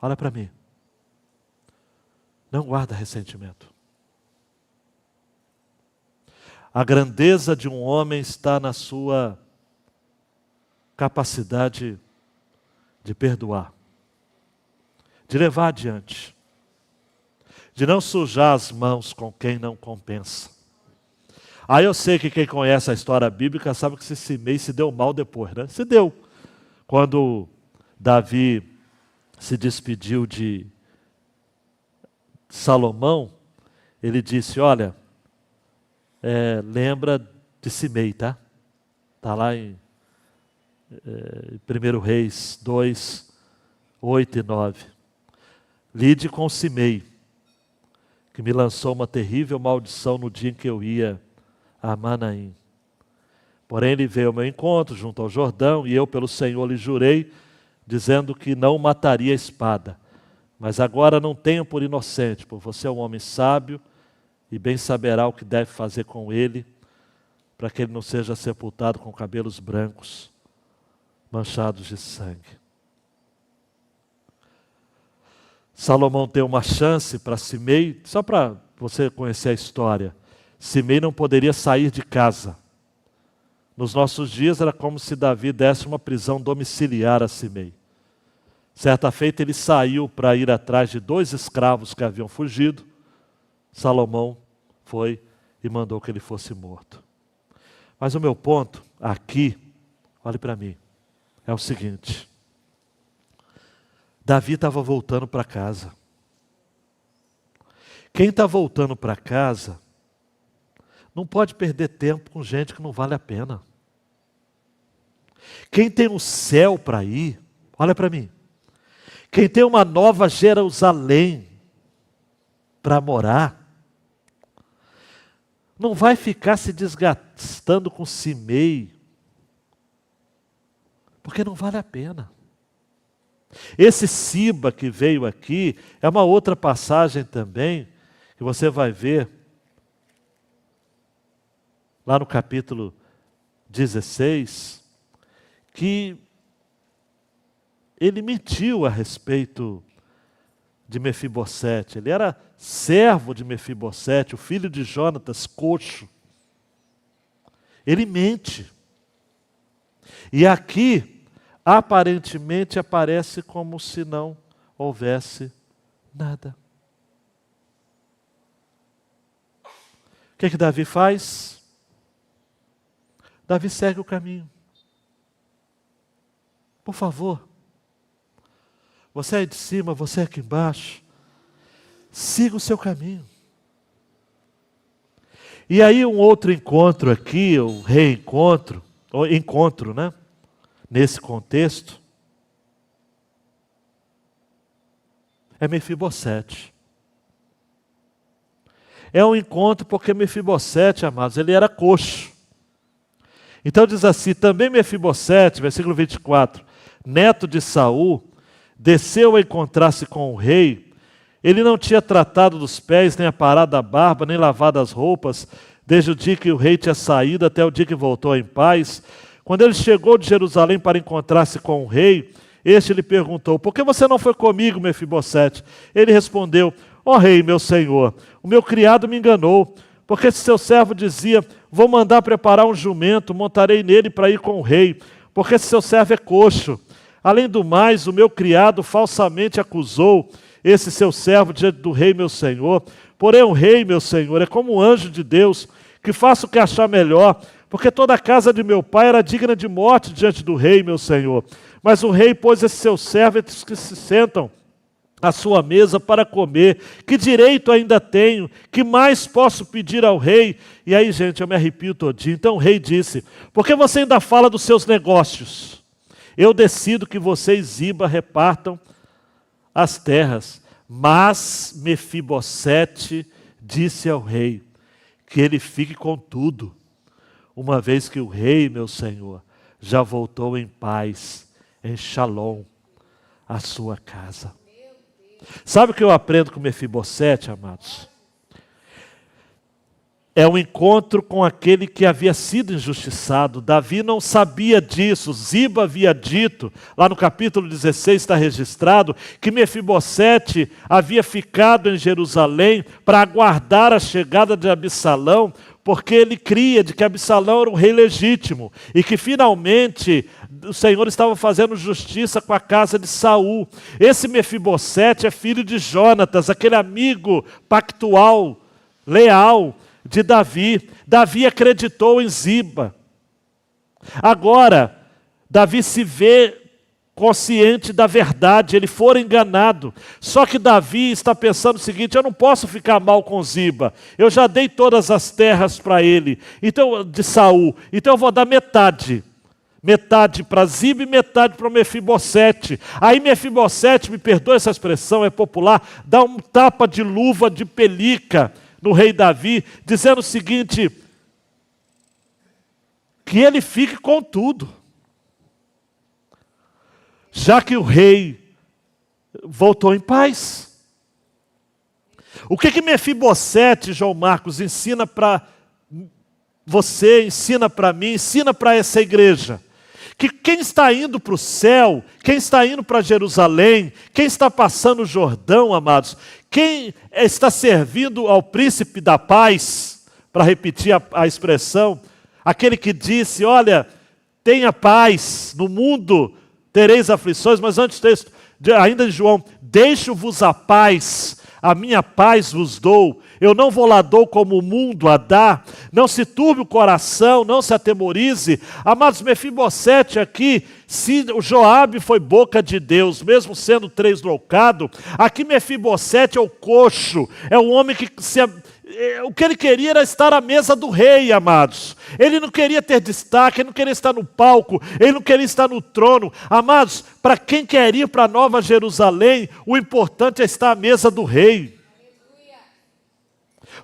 Olha para mim. Não guarda ressentimento. A grandeza de um homem está na sua capacidade de perdoar, de levar adiante, de não sujar as mãos com quem não compensa. Aí eu sei que quem conhece a história bíblica sabe que esse Simei se deu mal depois, né? Se deu. Quando Davi se despediu de Salomão, ele disse, olha, lembra de Simei, tá? Está lá em 1 Reis 2, 8 e 9. Lide com Simei, que me lançou uma terrível maldição no dia em que eu ia a Manaim. Porém, ele veio ao meu encontro, junto ao Jordão, e eu, pelo Senhor, lhe jurei, dizendo que não mataria a espada. Mas agora não tenho por inocente, por você é um homem sábio, e bem saberá o que deve fazer com ele, para que ele não seja sepultado com cabelos brancos, manchados de sangue. Salomão tem uma chance para Simei, só para você conhecer a história. Simei não poderia sair de casa. Nos nossos dias era como se Davi desse uma prisão domiciliar a Simei. Certa feita ele saiu para ir atrás de 2 escravos que haviam fugido. Salomão foi e mandou que ele fosse morto. Mas o meu ponto aqui, olhe para mim, é o seguinte. Davi estava voltando para casa. Quem está voltando para casa não pode perder tempo com gente que não vale a pena. Quem tem um céu para ir, olha para mim. Quem tem uma nova Jerusalém para morar, não vai ficar se desgastando com Simei, porque não vale a pena. Esse Siba que veio aqui é uma outra passagem também, que você vai ver lá no capítulo 16, que ele mentiu a respeito de Mefibosete. Ele era servo de Mefibosete, o filho de Jonatas, coxo. Ele mente. E aqui, aparentemente, aparece como se não houvesse nada. O que Davi faz? Davi segue o caminho. Por favor, você aí de cima, você aqui embaixo, siga o seu caminho. E aí um outro encontro aqui, o reencontro, ou encontro, né? Nesse contexto, é Mefibosete. É um encontro porque Mefibosete, amados, ele era coxo. Então diz assim, também Mefibosete, versículo 24, neto de Saul, desceu a encontrar-se com o rei. Ele não tinha tratado dos pés, nem aparado a barba, nem lavado as roupas, desde o dia que o rei tinha saído até o dia que voltou em paz. Quando ele chegou de Jerusalém para encontrar-se com o rei, este lhe perguntou, por que você não foi comigo, Mefibosete? Ele respondeu, ó rei, meu senhor, o meu criado me enganou, porque seu servo dizia, vou mandar preparar um jumento, montarei nele para ir com o rei, porque seu servo é coxo. Além do mais, o meu criado falsamente acusou esse seu servo diante do rei, meu senhor. Porém, o rei, meu senhor, é como um anjo de Deus, que faça o que achar melhor, porque toda a casa de meu pai era digna de morte diante do rei, meu senhor. Mas o rei pôs esse seu servo entre os que se sentam à sua mesa para comer. Que direito ainda tenho? Que mais posso pedir ao rei? E aí, gente, eu me arrepio todinho. Então o rei disse, por que você ainda fala dos seus negócios? Eu decido que vocês, Ziba, repartam as terras. Mas Mefibosete disse ao rei que ele fique com tudo, uma vez que o rei, meu senhor, já voltou em paz, em Shalom, à sua casa. Sabe o que eu aprendo com Mefibosete, amados? É um encontro com aquele que havia sido injustiçado. Davi não sabia disso. Ziba havia dito, lá no capítulo 16 está registrado, que Mefibosete havia ficado em Jerusalém para aguardar a chegada de Absalão, porque ele cria de que Absalão era um rei legítimo e que finalmente o Senhor estava fazendo justiça com a casa de Saul. Esse Mefibosete é filho de Jonatas, aquele amigo pactual, leal de Davi. Davi acreditou em Ziba. Agora, Davi se vê consciente da verdade, ele for enganado. Só que Davi está pensando o seguinte: eu não posso ficar mal com Ziba. Eu já dei todas as terras para ele, então, de Saul. Então eu vou dar metade. Metade para Ziba e metade para Mefibosete. Aí Mefibosete, me perdoa essa expressão, é popular, dá um tapa de luva de pelica no rei Davi, dizendo o seguinte: que ele fique com tudo. Já que o rei voltou em paz. O que Mefibosete, João Marcos, ensina para você, ensina para mim, ensina para essa igreja? Que quem está indo para o céu, quem está indo para Jerusalém, quem está passando o Jordão, amados, quem está servindo ao príncipe da paz, para repetir a expressão, aquele que disse: olha, tenha paz no mundo, tereis aflições, mas antes disso, ainda de João, deixo-vos a paz, a minha paz vos dou, eu não vou lá dou como o mundo a dá, não se turbe o coração, não se atemorize. Amados, Mefibosete aqui, se o Joabe foi boca de Deus, mesmo sendo translocado, aqui Mefibosete é o coxo, é o homem que o que ele queria era estar à mesa do rei, amados. Ele não queria ter destaque, ele não queria estar no palco, ele não queria estar no trono. Amados, para quem quer ir para Nova Jerusalém, o importante é estar à mesa do rei.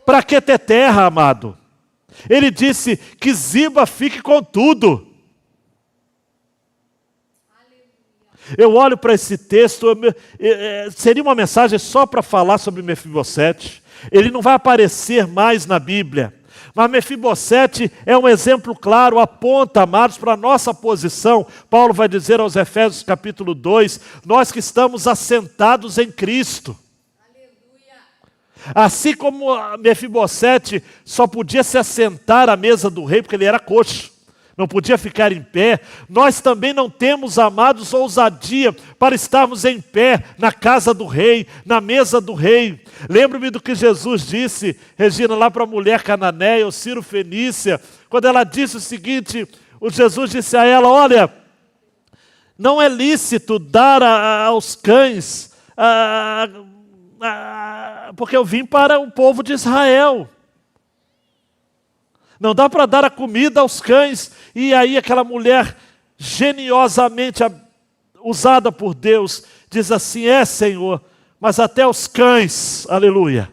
Para que ter terra, amado? Ele disse que Ziba fique com tudo. Eu olho para esse texto, seria uma mensagem só para falar sobre Mefibosete. Ele não vai aparecer mais na Bíblia. Mas Mefibosete é um exemplo claro, aponta, amados, para a nossa posição. Paulo vai dizer aos Efésios capítulo 2, nós que estamos assentados em Cristo. Assim como Mefibosete só podia se assentar à mesa do rei porque ele era coxo, não podia ficar em pé, nós também não temos, amados, ousadia para estarmos em pé na casa do rei, na mesa do rei. Lembro-me do que Jesus disse, Regina, lá para a mulher cananeia, ou Ciro Fenícia, quando ela disse o seguinte, o Jesus disse a ela: olha, não é lícito dar aos cães, porque eu vim para o povo de Israel. Não dá para dar a comida aos cães. E aí aquela mulher geniosamente usada por Deus diz assim: Senhor, mas até os cães, aleluia.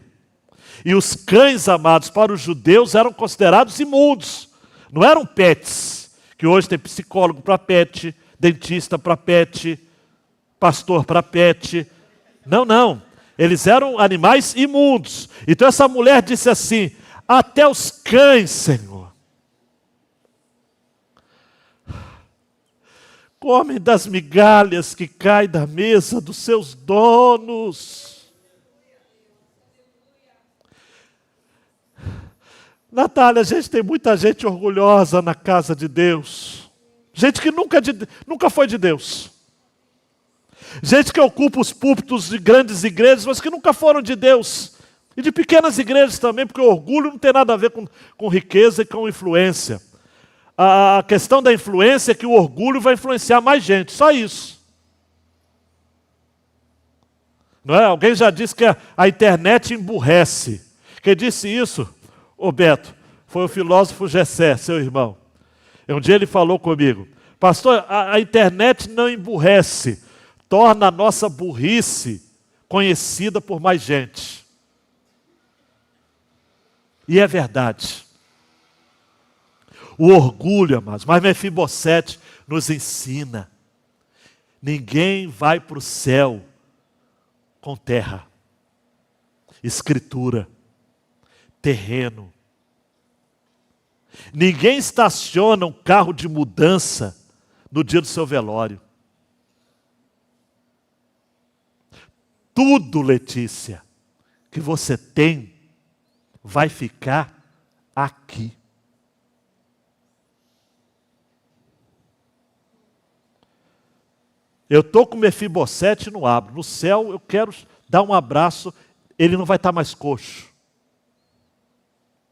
E os cães, amados, para os judeus eram considerados imundos. Não eram pets, que hoje tem psicólogo para pet, dentista para pet, pastor para pet. Não. Eles eram animais imundos. Então essa mulher disse assim: até os cães, Senhor, comem das migalhas que caem da mesa dos seus donos. Natália, a gente tem muita gente orgulhosa na casa de Deus. Gente que nunca foi de Deus. Gente que ocupa os púlpitos de grandes igrejas, mas que nunca foram de Deus. E de pequenas igrejas também, porque o orgulho não tem nada a ver com riqueza e com influência. A questão da influência é que o orgulho vai influenciar mais gente, só isso. Não é? Alguém já disse que a internet emburrece. Quem disse isso, ô Beto, foi o filósofo Gessé, seu irmão. Um dia ele falou comigo: pastor, a internet não emburrece, torna a nossa burrice conhecida por mais gente. E é verdade. O orgulho, amados, mas Mefibosete nos ensina: ninguém vai para o céu com terra, escritura, terreno. Ninguém estaciona um carro de mudança no dia do seu velório. Tudo, Letícia, que você tem vai ficar aqui. Eu estou com Mefibosete e não abro. No céu eu quero dar um abraço, ele não vai estar mais coxo,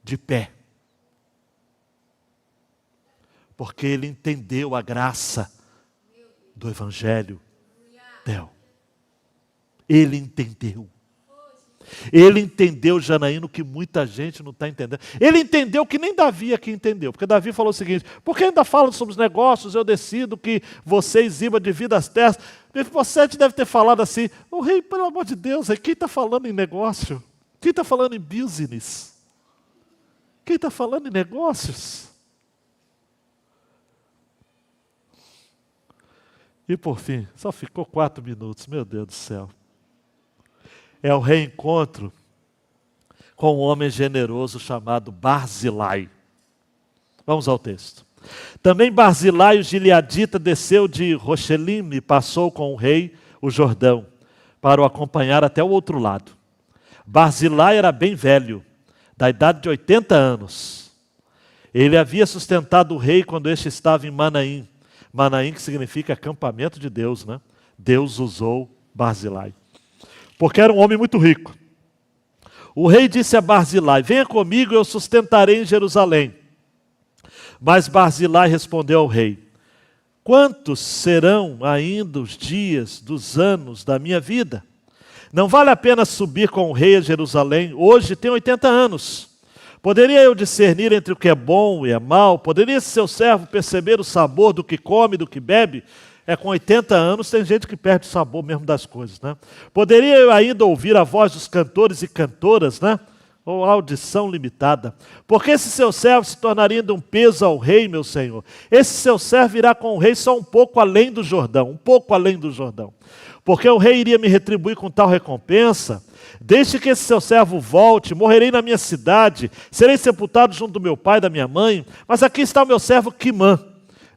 de pé. Porque ele entendeu a graça do Evangelho. Ele entendeu. Ele entendeu, Janaíno, que muita gente não está entendendo. Ele entendeu que nem Davi aqui entendeu. Porque Davi falou o seguinte: porque ainda falam sobre os negócios, eu decido que vocês iam de vida às terras. Você deve ter falado assim: o rei, pelo amor de Deus, quem está falando em negócio? Quem está falando em business? Quem está falando em negócios? E por fim, só ficou 4 minutos, meu Deus do céu. É o reencontro com um homem generoso chamado Barzilai. Vamos ao texto. Também Barzilai, o gileadita, desceu de Rochelim e passou com o rei o Jordão, para o acompanhar até o outro lado. Barzilai era bem velho, da idade de 80 anos. Ele havia sustentado o rei quando este estava em Manaim. Manaim, que significa acampamento de Deus, né? Deus usou Barzilai. Porque era um homem muito rico. O rei disse a Barzilai: venha comigo e eu sustentarei em Jerusalém. Mas Barzilai respondeu ao rei: quantos serão ainda os dias dos anos da minha vida? Não vale a pena subir com o rei a Jerusalém. Hoje tenho 80 anos. Poderia eu discernir entre o que é bom e é mal? Poderia seu servo perceber o sabor do que come e do que bebe? Com 80 anos tem gente que perde o sabor mesmo das coisas, né? Poderia eu ainda ouvir a voz dos cantores e cantoras, né? Ou audição limitada? Porque esse seu servo se tornaria ainda um peso ao rei, meu senhor. Esse seu servo irá com o rei só um pouco além do Jordão, um pouco além do Jordão. Porque o rei iria me retribuir com tal recompensa. Deixe que esse seu servo volte, morrerei na minha cidade, serei sepultado junto do meu pai e da minha mãe, mas aqui está o meu servo Quimã.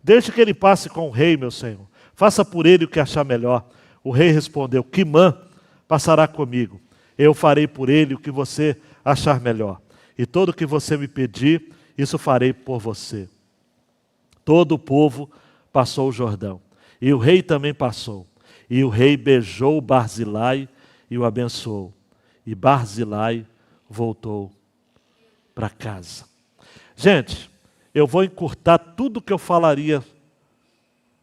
Deixe que ele passe com o rei, meu senhor. Faça por ele o que achar melhor. O rei respondeu: Quimã passará comigo. Eu farei por ele o que você achar melhor. E tudo o que você me pedir, isso farei por você. Todo o povo passou o Jordão. E o rei também passou. E o rei beijou Barzilai e o abençoou. E Barzilai voltou para casa. Gente, eu vou encurtar tudo que eu falaria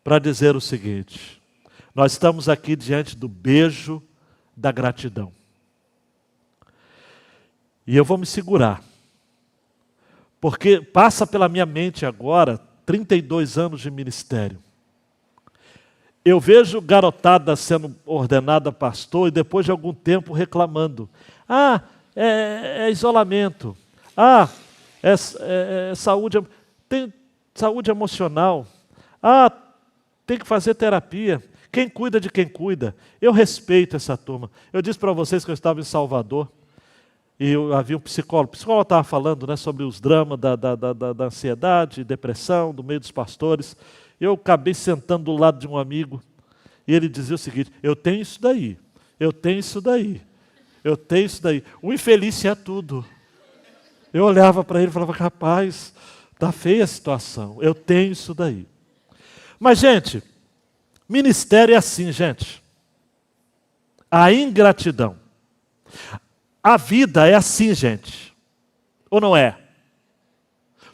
para dizer o seguinte: nós estamos aqui diante do beijo da gratidão. E eu vou me segurar, porque passa pela minha mente agora 32 anos de ministério. Eu vejo garotada sendo ordenada pastor e depois de algum tempo reclamando: é isolamento, saúde, tem saúde emocional, tem que fazer terapia. Quem cuida de quem cuida? Eu respeito essa turma. Eu disse para vocês que eu estava em Salvador e havia um psicólogo. O psicólogo estava falando, né, sobre os dramas da ansiedade, depressão, do meio dos pastores. Eu acabei sentando do lado de um amigo e ele dizia o seguinte: eu tenho isso daí, eu tenho isso daí, eu tenho isso daí. O infeliz tinha tudo. Eu olhava para ele e falava: rapaz, está feia a situação, eu tenho isso daí. Mas, gente, ministério é assim, gente. A ingratidão. A vida é assim, gente. Ou não é?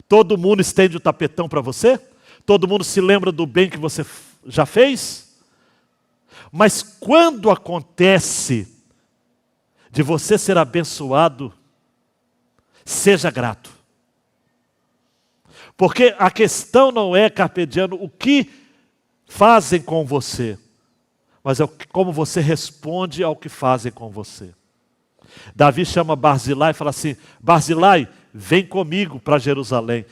Todo mundo estende o tapetão para você? Todo mundo se lembra do bem que você já fez? Mas quando acontece de você ser abençoado, seja grato. Porque a questão não é, carpe diem, o que fazem com você, mas é como você responde ao que fazem com você. Davi chama Barzilai e fala assim: Barzilai, vem comigo para Jerusalém.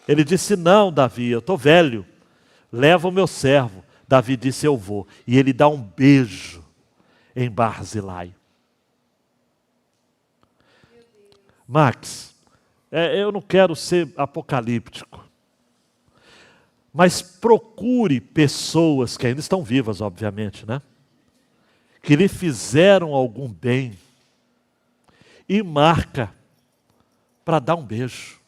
Ele disse: não, Davi, eu estou velho, leva o meu servo. Davi disse: eu vou. E ele dá um beijo em Barzilai. Max, eu não quero ser apocalíptico, mas procure pessoas que ainda estão vivas, obviamente, né? Que lhe fizeram algum bem e marca para dar um beijo.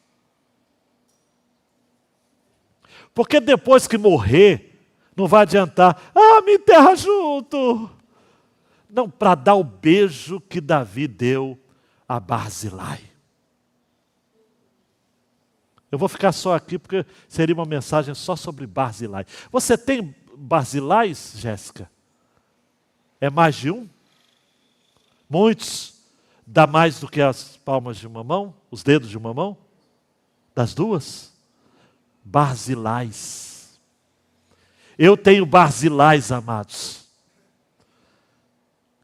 Porque depois que morrer, não vai adiantar, me enterra junto. Não, para dar o beijo que Davi deu a Barzilai. Eu vou ficar só aqui porque seria uma mensagem só sobre Barzilai. Você tem Barzilais, Jéssica? É mais de um? Muitos? Dá mais do que as palmas de uma mão? Os dedos de uma mão? Das duas? Barzilais. Eu tenho Barzilais, amados,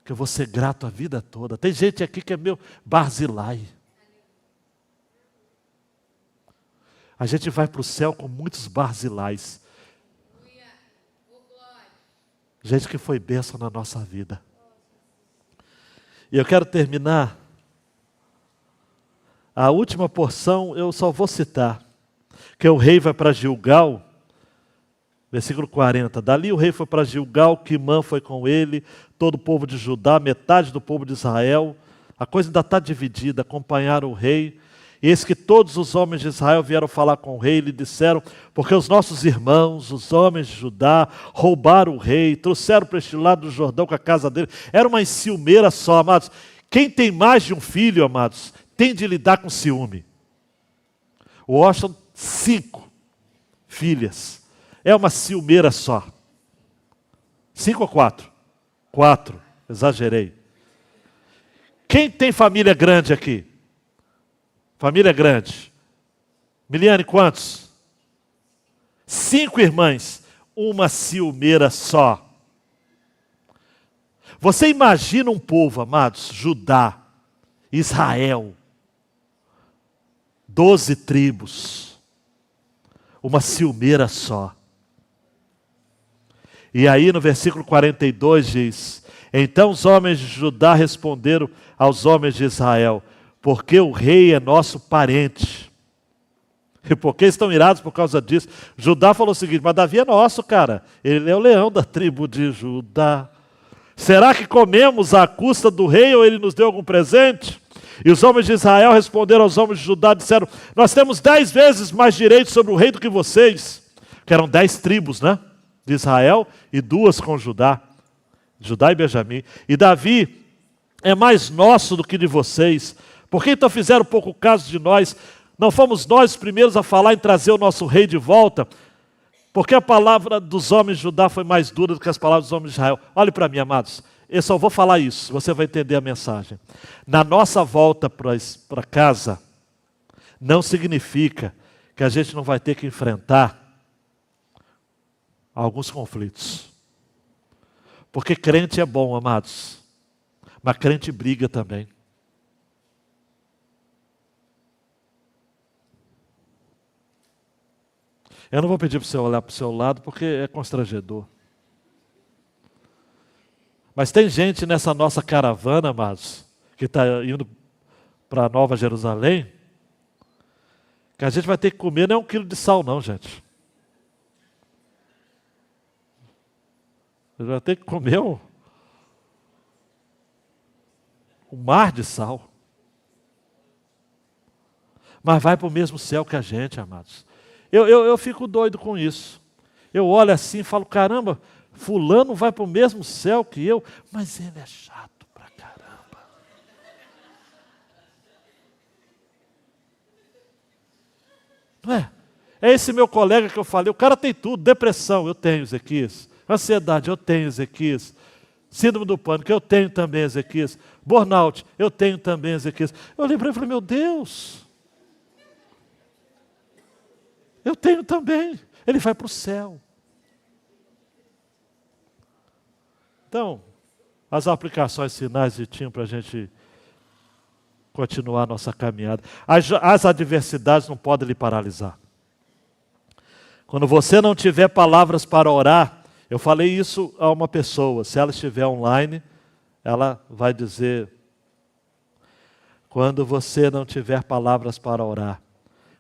que eu vou ser grato a vida toda. Tem gente aqui que é meu Barzilai. A gente vai para o céu com muitos Barzilais. Gente que foi bênção na nossa vida. E eu quero terminar. A última porção eu só vou citar. Que o rei vai para Gilgal. Versículo 40. Dali o rei foi para Gilgal, Quimã foi com ele, todo o povo de Judá, metade do povo de Israel. A coisa ainda está dividida, acompanharam o rei. E eis que todos os homens de Israel vieram falar com o rei e lhe disseram, porque os nossos irmãos, os homens de Judá, roubaram o rei, trouxeram para este lado do Jordão com a casa dele. Era uma enciumeira só, amados. Quem tem mais de um filho, amados, tem de lidar com ciúme. O Washington, 5 filhas. É uma ciumeira só. 5 ou 4? 4, exagerei. Quem tem família grande aqui? Família grande. Miliane, quantos? 5 irmãs. Uma ciumeira só. Você imagina um povo, amados, Judá, Israel, 12 tribos, uma ciumeira só. E aí no versículo 42 diz, então os homens de Judá responderam aos homens de Israel, porque o rei é nosso parente. E por que estão irados por causa disso? Judá falou o seguinte, mas Davi é nosso, cara. Ele é o leão da tribo de Judá. Será que comemos à custa do rei ou ele nos deu algum presente? E os homens de Israel responderam aos homens de Judá, disseram, nós temos 10 vezes mais direitos sobre o rei do que vocês. Que eram 10 tribos, né? De Israel e 2 com Judá. Judá e Benjamim. E Davi é mais nosso do que de vocês. Por que então fizeram pouco caso de nós? Não fomos nós os primeiros a falar em trazer o nosso rei de volta? Porque a palavra dos homens de Judá foi mais dura do que as palavras dos homens de Israel. Olhe para mim, amados. Eu só vou falar isso, você vai entender a mensagem. Na nossa volta para casa, não significa que a gente não vai ter que enfrentar alguns conflitos. Porque crente é bom, amados. Mas crente briga também. Eu não vou pedir para você olhar para o seu lado, porque é constrangedor. Mas tem gente nessa nossa caravana, amados, que está indo para Nova Jerusalém, que a gente vai ter que comer não é 1 quilo de sal não, gente. A gente vai ter que comer um mar de sal. Mas vai para o mesmo céu que a gente, amados. Eu fico doido com isso. Eu olho assim e falo, caramba, fulano vai para o mesmo céu que eu, mas ele é chato pra caramba. Não é? É esse meu colega que eu falei, o cara tem tudo, depressão, eu tenho, Ezequias. Ansiedade, eu tenho, Ezequias. Síndrome do pânico, eu tenho também, Ezequias. Burnout, eu tenho também, Ezequias. Eu lembrei e falei, meu Deus, eu tenho também. Ele vai para o céu. Então, as aplicações finais de Tim para a gente continuar a nossa caminhada. As adversidades não podem lhe paralisar. Quando você não tiver palavras para orar, eu falei isso a uma pessoa, se ela estiver online, ela vai dizer, quando você não tiver palavras para orar,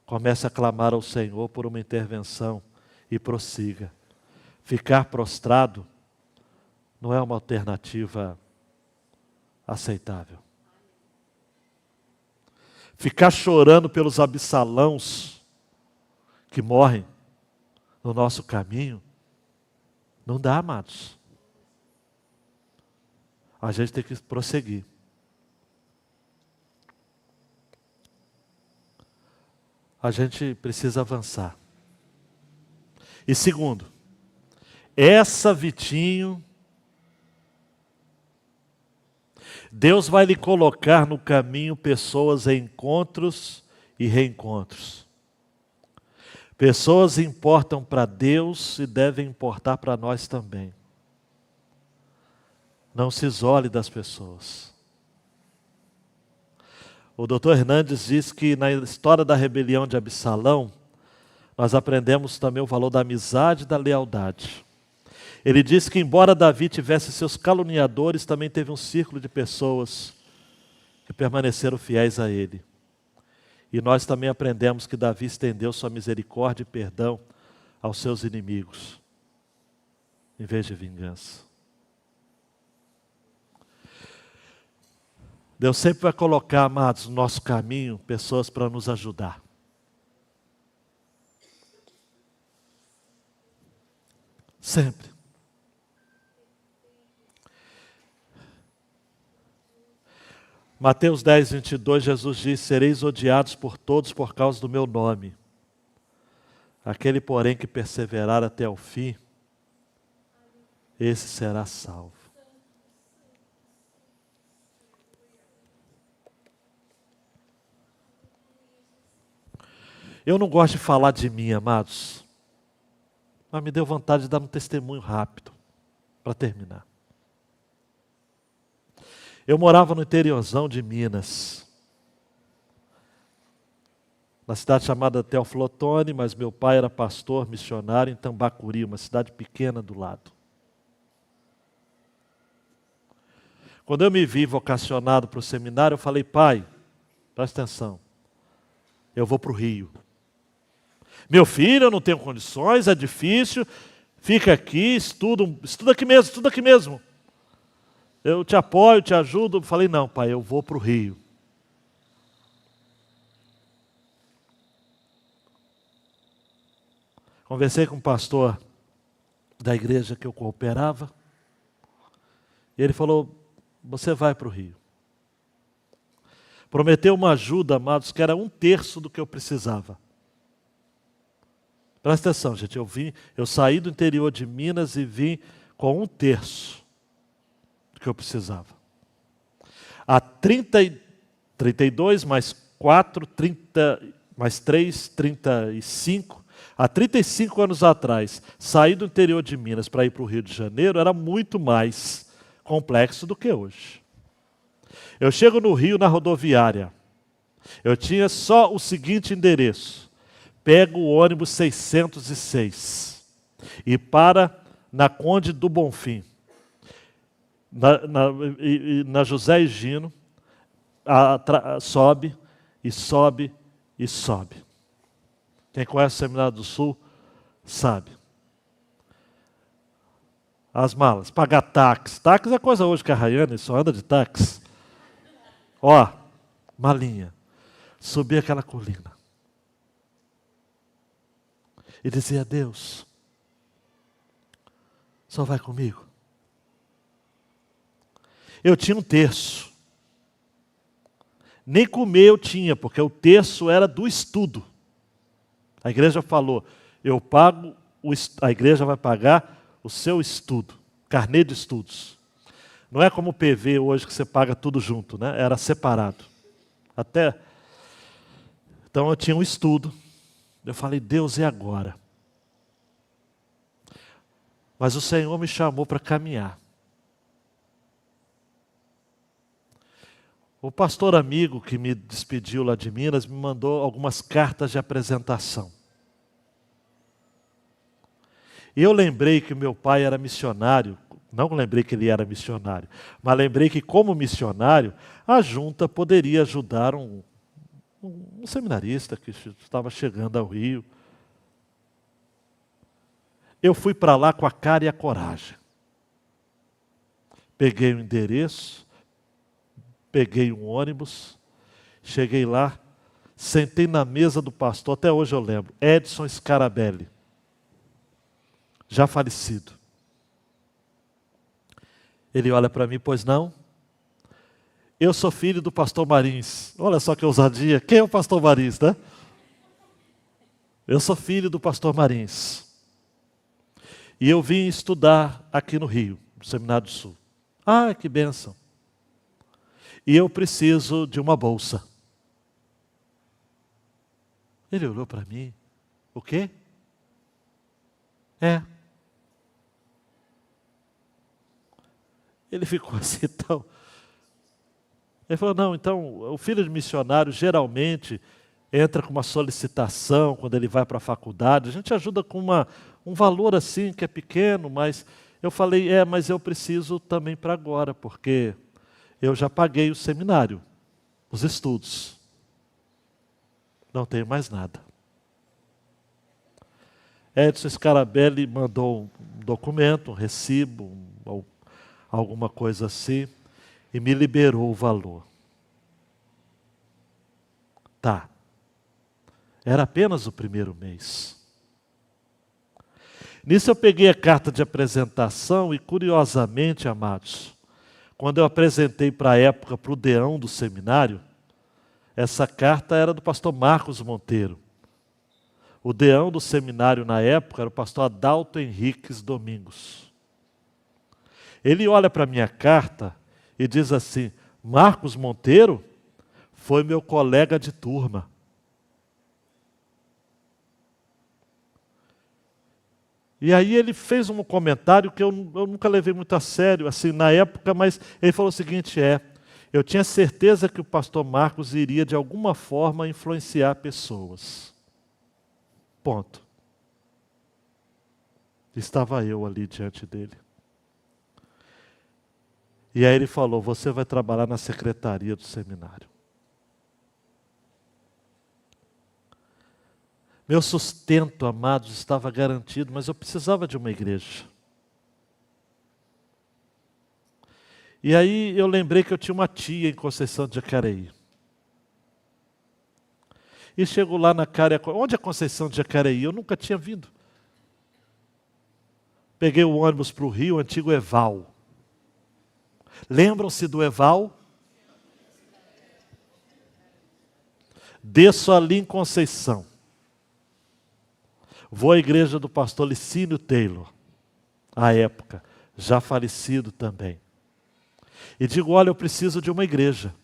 comece a clamar ao Senhor por uma intervenção e prossiga. Ficar prostrado não é uma alternativa aceitável. Ficar chorando pelos absalãos que morrem no nosso caminho, não dá, amados. A gente tem que prosseguir. A gente precisa avançar. E segundo, essa Vitinho, Deus vai lhe colocar no caminho pessoas em encontros e reencontros. Pessoas importam para Deus e devem importar para nós também. Não se isole das pessoas. O doutor Hernandes diz que na história da rebelião de Absalão, nós aprendemos também o valor da amizade e da lealdade. Ele diz que embora Davi tivesse seus caluniadores, também teve um círculo de pessoas que permaneceram fiéis a ele. E nós também aprendemos que Davi estendeu sua misericórdia e perdão aos seus inimigos, em vez de vingança. Deus sempre vai colocar, amados, no nosso caminho, pessoas para nos ajudar. Sempre. Mateus 10, 22, Jesus diz: sereis odiados por todos por causa do meu nome. Aquele, porém, que perseverar até o fim, esse será salvo. Eu não gosto de falar de mim, amados, mas me deu vontade de dar um testemunho rápido, para terminar. Eu morava no interiorzão de Minas, na cidade chamada Teófilo Otoni, mas meu pai era pastor missionário em Tambacuri, uma cidade pequena do lado. Quando eu me vi vocacionado para o seminário, eu falei: pai, presta atenção, eu vou para o Rio. Meu filho, eu não tenho condições, é difícil, fica aqui, estuda aqui mesmo. Eu te apoio, te ajudo. Eu falei: não, pai, eu vou para o Rio. Conversei com um pastor da igreja que eu cooperava, e ele falou: você vai para o Rio. Prometeu uma ajuda, amados, que era 1/3 do que eu precisava. Presta atenção, gente, eu saí do interior de Minas e vim com 1/3 do que eu precisava. Há 32 mais 4, 30, mais 3, 35. Há 35 anos atrás, sair do interior de Minas para ir para o Rio de Janeiro era muito mais complexo do que hoje. Eu chego no Rio, na rodoviária. Eu tinha só o seguinte endereço: pego o ônibus 606 e para na Conde do Bonfim, na José Higino, sobe e sobe e sobe. Quem conhece o Seminário do Sul sabe. As malas, pagar táxi. Táxi é coisa hoje que a Rayane só anda de táxi. Ó, malinha. Subir aquela colina. E dizia: Deus, só vai comigo. Eu tinha 1/3. Nem comer eu tinha, porque o 1/3 era do estudo. A igreja falou: eu pago, a igreja vai pagar o seu estudo, carnê de estudos. Não é como o PV hoje que você paga tudo junto, né? Era separado. Então eu tinha um estudo. Eu falei: Deus, e agora? Mas o Senhor me chamou para caminhar. O pastor amigo que me despediu lá de Minas me mandou algumas cartas de apresentação. E eu lembrei que meu pai era missionário. Não lembrei que ele era missionário, mas lembrei que, como missionário, a junta poderia ajudar um seminarista que estava chegando ao Rio. Eu fui para lá com a cara e a coragem. Peguei o endereço, peguei um ônibus, cheguei lá, sentei na mesa do pastor, até hoje eu lembro, Edson Scarabelli. já falecido. Ele olha para mim, pois não? Eu sou filho do pastor Marins. Olha só que ousadia. Quem é o pastor Marins, né? Eu sou filho do pastor Marins. E eu vim estudar aqui no Rio, no Seminário do Sul. Ah, que bênção. E eu preciso de uma bolsa. Ele olhou para mim. O quê? É. Ele ficou assim tão... Ele falou, não, então, o filho de missionário geralmente entra com uma solicitação quando ele vai para a faculdade. A gente ajuda com um valor assim, que é pequeno, mas eu falei, mas eu preciso também para agora, porque eu já paguei o seminário, os estudos. Não tenho mais nada. Edson Scarabelli mandou um documento, um recibo, alguma coisa assim, e me liberou o valor. Tá. Era apenas o primeiro mês. Nisso eu peguei a carta de apresentação e, curiosamente, amados, quando eu apresentei para a época, para o deão do seminário, essa carta era do pastor Marcos Monteiro. O deão do seminário na época era o pastor Adalto Henriques Domingos. Ele olha para a minha carta e diz assim, Marcos Monteiro foi meu colega de turma. E aí ele fez um comentário que eu nunca levei muito a sério, assim, na época, mas ele falou o seguinte, eu tinha certeza que o pastor Marcos iria, de alguma forma, influenciar pessoas. Ponto. Estava eu ali diante dele. E aí ele falou, você vai trabalhar na secretaria do seminário. Meu sustento, amados, estava garantido, mas eu precisava de uma igreja. E aí eu lembrei que eu tinha uma tia em Conceição de Jacareí. E chego lá na Cariacoa. Onde é Conceição de Jacareí? Eu nunca tinha vindo. Peguei o ônibus para o Rio, o antigo Eval. Lembram-se do Eval? Desço ali em Conceição. Vou à igreja do pastor Licínio Taylor, à época, já falecido também. E digo, olha, eu preciso de uma igreja.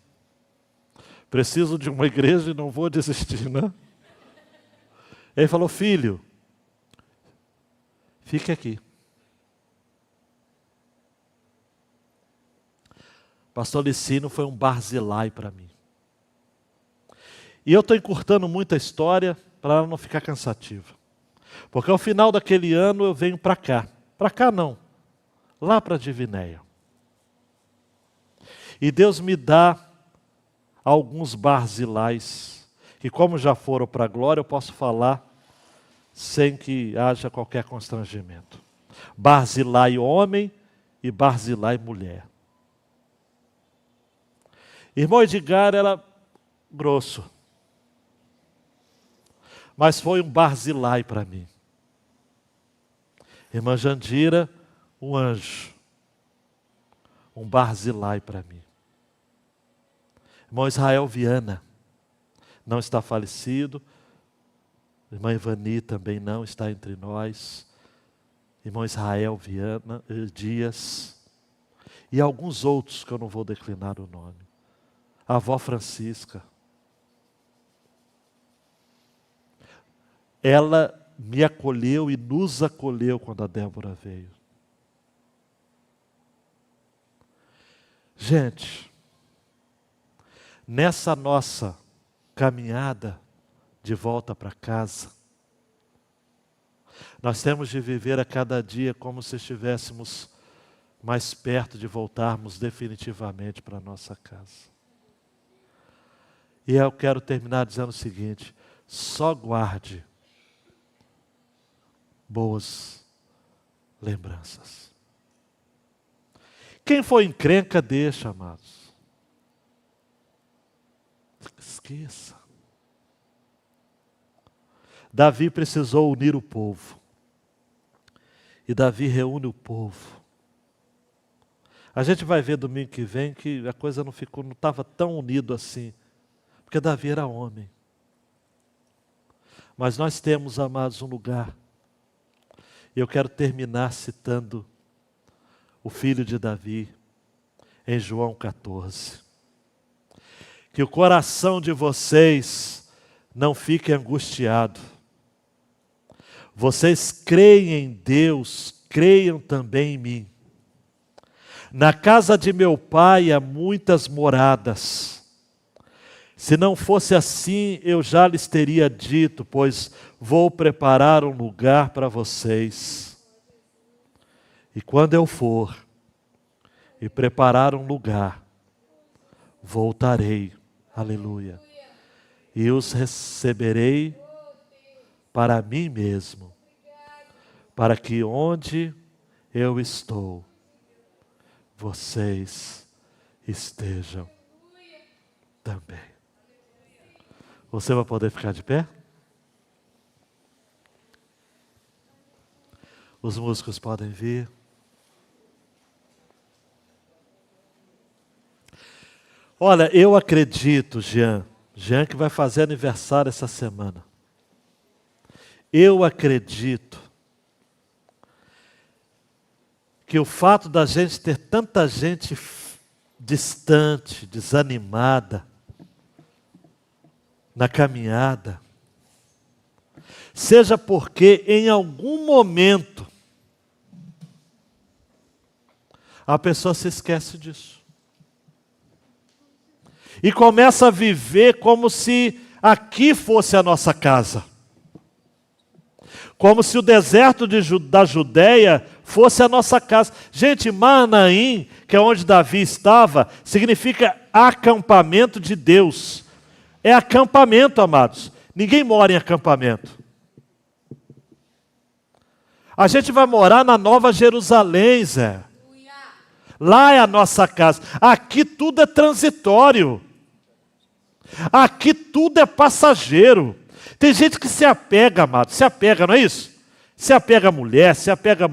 Preciso de uma igreja e não vou desistir, né? Ele falou, filho, fique aqui. Pastor Licínio foi um Barzilai para mim. E eu estou encurtando muito a história para ela não ficar cansativa. Porque ao final daquele ano eu venho para cá. Para cá não, lá para Divinéia. E Deus me dá alguns Barzilais, que como já foram para a glória, eu posso falar sem que haja qualquer constrangimento. Barzilai homem e Barzilai mulher. Irmão Edgar era grosso, mas foi um Barzilai para mim. Irmã Jandira, um anjo, um Barzilai para mim. Irmão Israel Viana, não está falecido. Irmã Ivani também não está entre nós. Irmão Israel Viana, Dias. E alguns outros que eu não vou declinar o nome. A avó Francisca. Ela me acolheu e nos acolheu quando a Débora veio. Gente, nessa nossa caminhada de volta para casa, nós temos de viver a cada dia como se estivéssemos mais perto de voltarmos definitivamente para a nossa casa. E eu quero terminar dizendo o seguinte, só guarde boas lembranças. Quem for encrenca, deixa, amados. Esqueça. Davi precisou unir o povo. E Davi reúne o povo. A gente vai ver domingo que vem que a coisa não estava tão unido assim. Porque Davi era homem. Mas nós temos, amados, um lugar. E eu quero terminar citando o filho de Davi, em João 14. Que o coração de vocês não fique angustiado. Vocês creem em Deus, creiam também em mim. Na casa de meu pai há muitas moradas. Se não fosse assim, eu já lhes teria dito, pois vou preparar um lugar para vocês. E quando eu for e preparar um lugar, voltarei, aleluia, e os receberei para mim mesmo, para que onde eu estou, vocês estejam também. Você vai poder ficar de pé? Os músicos podem vir. Olha, eu acredito, Jean que vai fazer aniversário essa semana. Eu acredito que o fato da gente ter tanta gente distante, desanimada, na caminhada, seja porque em algum momento a pessoa se esquece disso. E começa a viver como se aqui fosse a nossa casa. Como se o deserto da Judéia fosse a nossa casa. Gente, Manaim, que é onde Davi estava, significa acampamento de Deus. É acampamento, amados. Ninguém mora em acampamento. A gente vai morar na Nova Jerusalém, Zé. Lá é a nossa casa. Aqui tudo é transitório. Aqui tudo é passageiro. Tem gente que se apega, amado. Se apega, não é isso? Se apega a mulher, se apega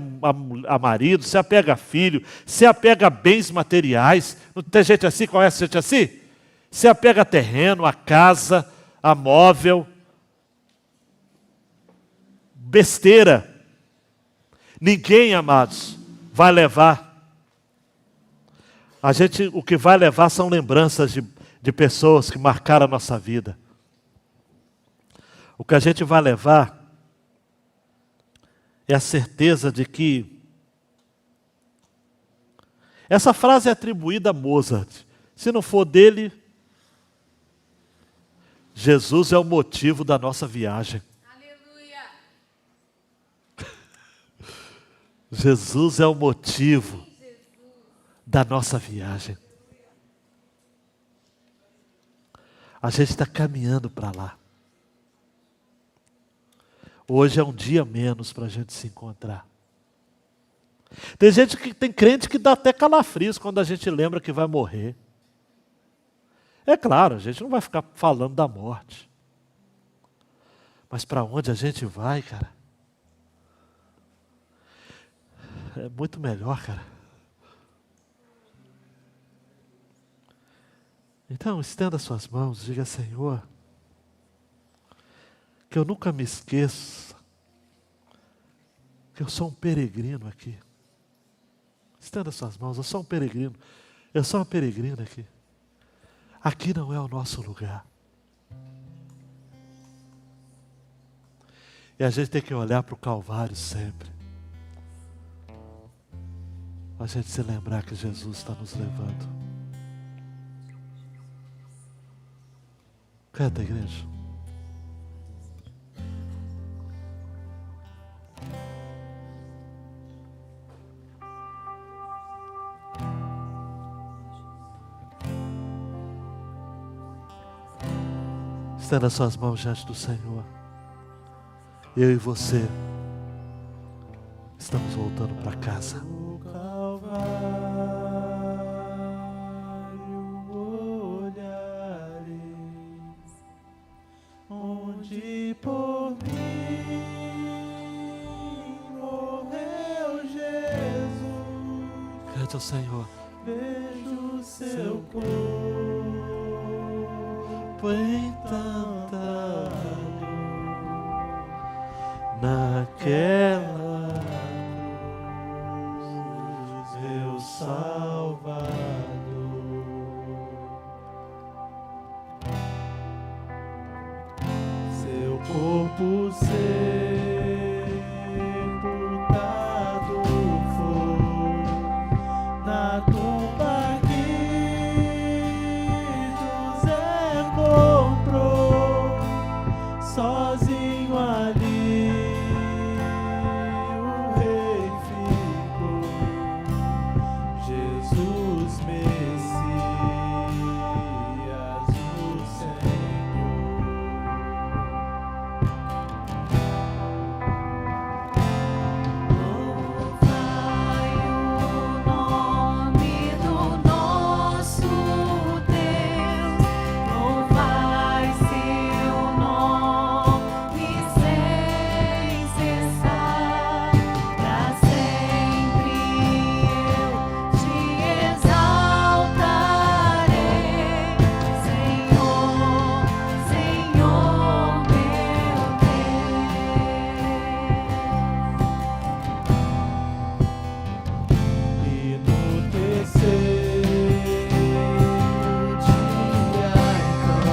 a marido, se apega a filho, se apega a bens materiais. Não tem gente assim? Conhece gente assim? Se apega a terreno, a casa, a móvel. Besteira. Ninguém, amados, vai levar. O que vai levar são lembranças de pessoas que marcaram a nossa vida. O que a gente vai levar é a certeza de que essa frase é atribuída a Mozart. Se não for dele, Jesus é o motivo da nossa viagem. Aleluia. Jesus é o motivo da nossa viagem. A gente está caminhando para lá. Hoje é um dia menos para a gente se encontrar. Tem crente que dá até calafrios quando a gente lembra que vai morrer. É claro, a gente não vai ficar falando da morte. Mas para onde a gente vai, cara? É muito melhor, cara. Então, estenda suas mãos, diga: Senhor, que eu nunca me esqueça que eu sou um peregrino aqui. Estenda suas mãos, eu sou um peregrino. Eu sou uma peregrina aqui. Aqui não é o nosso lugar. E a gente tem que olhar para o Calvário sempre. A gente se lembrar que Jesus está nos levando. Canta, igreja. Estenda suas mãos diante do Senhor. Eu e você estamos voltando para casa. O Calvário olhares, onde por mim morreu Cante ao Senhor. Vejo seu corpo em tanta dor, naquela cruz, meu Salvador. Seu corpo sepultado foi na tumba que José comprou, sozinho ali o rei ficou, Jesus Messias, o Senhor. Louvai o nome do nosso Deus, louvai seu nome sem cessar, pra sempre eu te exaltarei, Senhor, Senhor meu E no terceiro dia, então,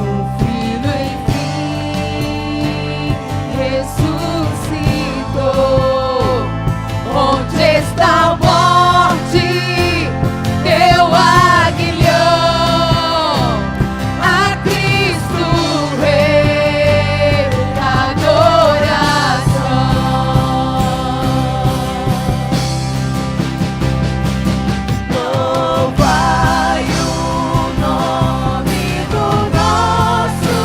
o Filho enfim ressuscitou. Onde está a morte, teu aguilhão? A Cristo Rei, adoração. Louvai o nome do nosso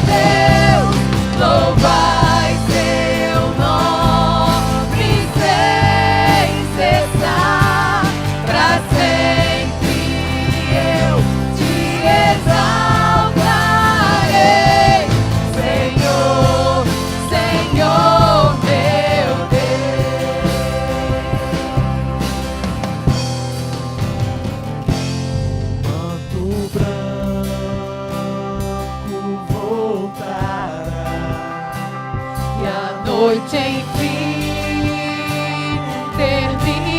Deus, louvai seu nome sem cessar, pra sempre eu te exaltarei, Senhor, Senhor meu Deus. manto branco voltará, E a noite enfim terminará,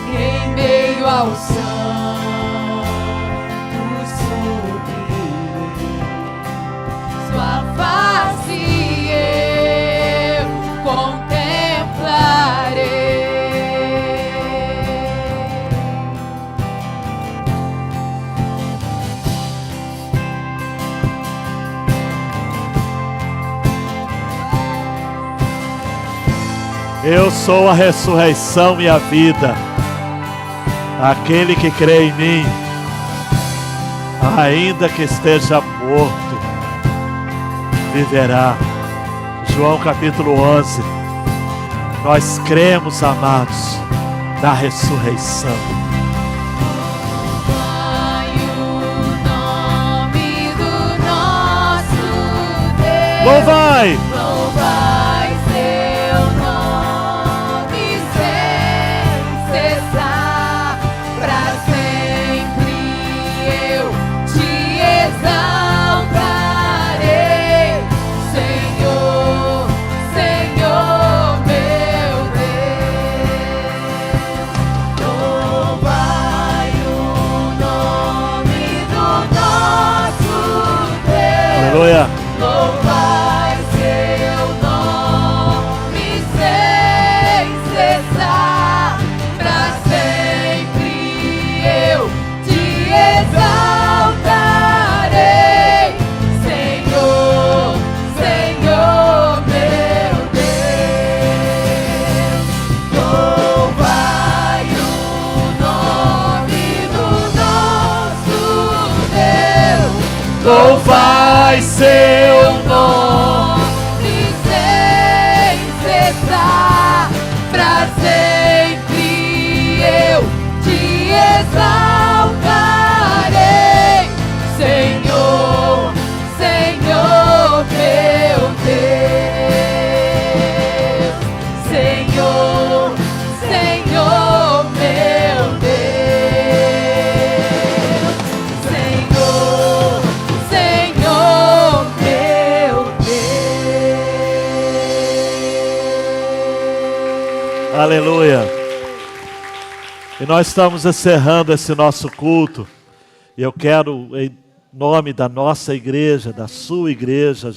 em meio ao santos subirei, sua face eu contemplarei. Eu sou a ressurreição e a vida. Aquele que crê em mim, ainda que esteja morto, viverá. João capítulo 11. Nós cremos, amados, na ressurreição. Louvai o nome do nosso Deus. Louvai! Louvai seu nome sem cessar, pra sempre eu te exaltarei, Senhor, Senhor meu Deus. Louvai o nome do nosso Deus. Aleluia! Louvai seu nome sem cessar, pra sempre eu te exaltarei, Senhor, Senhor meu Deus. Louvai o nome do nosso Deus. Louvai seu nome. Aleluia. E nós estamos encerrando esse nosso culto. E eu quero, em nome da nossa igreja, da sua igreja,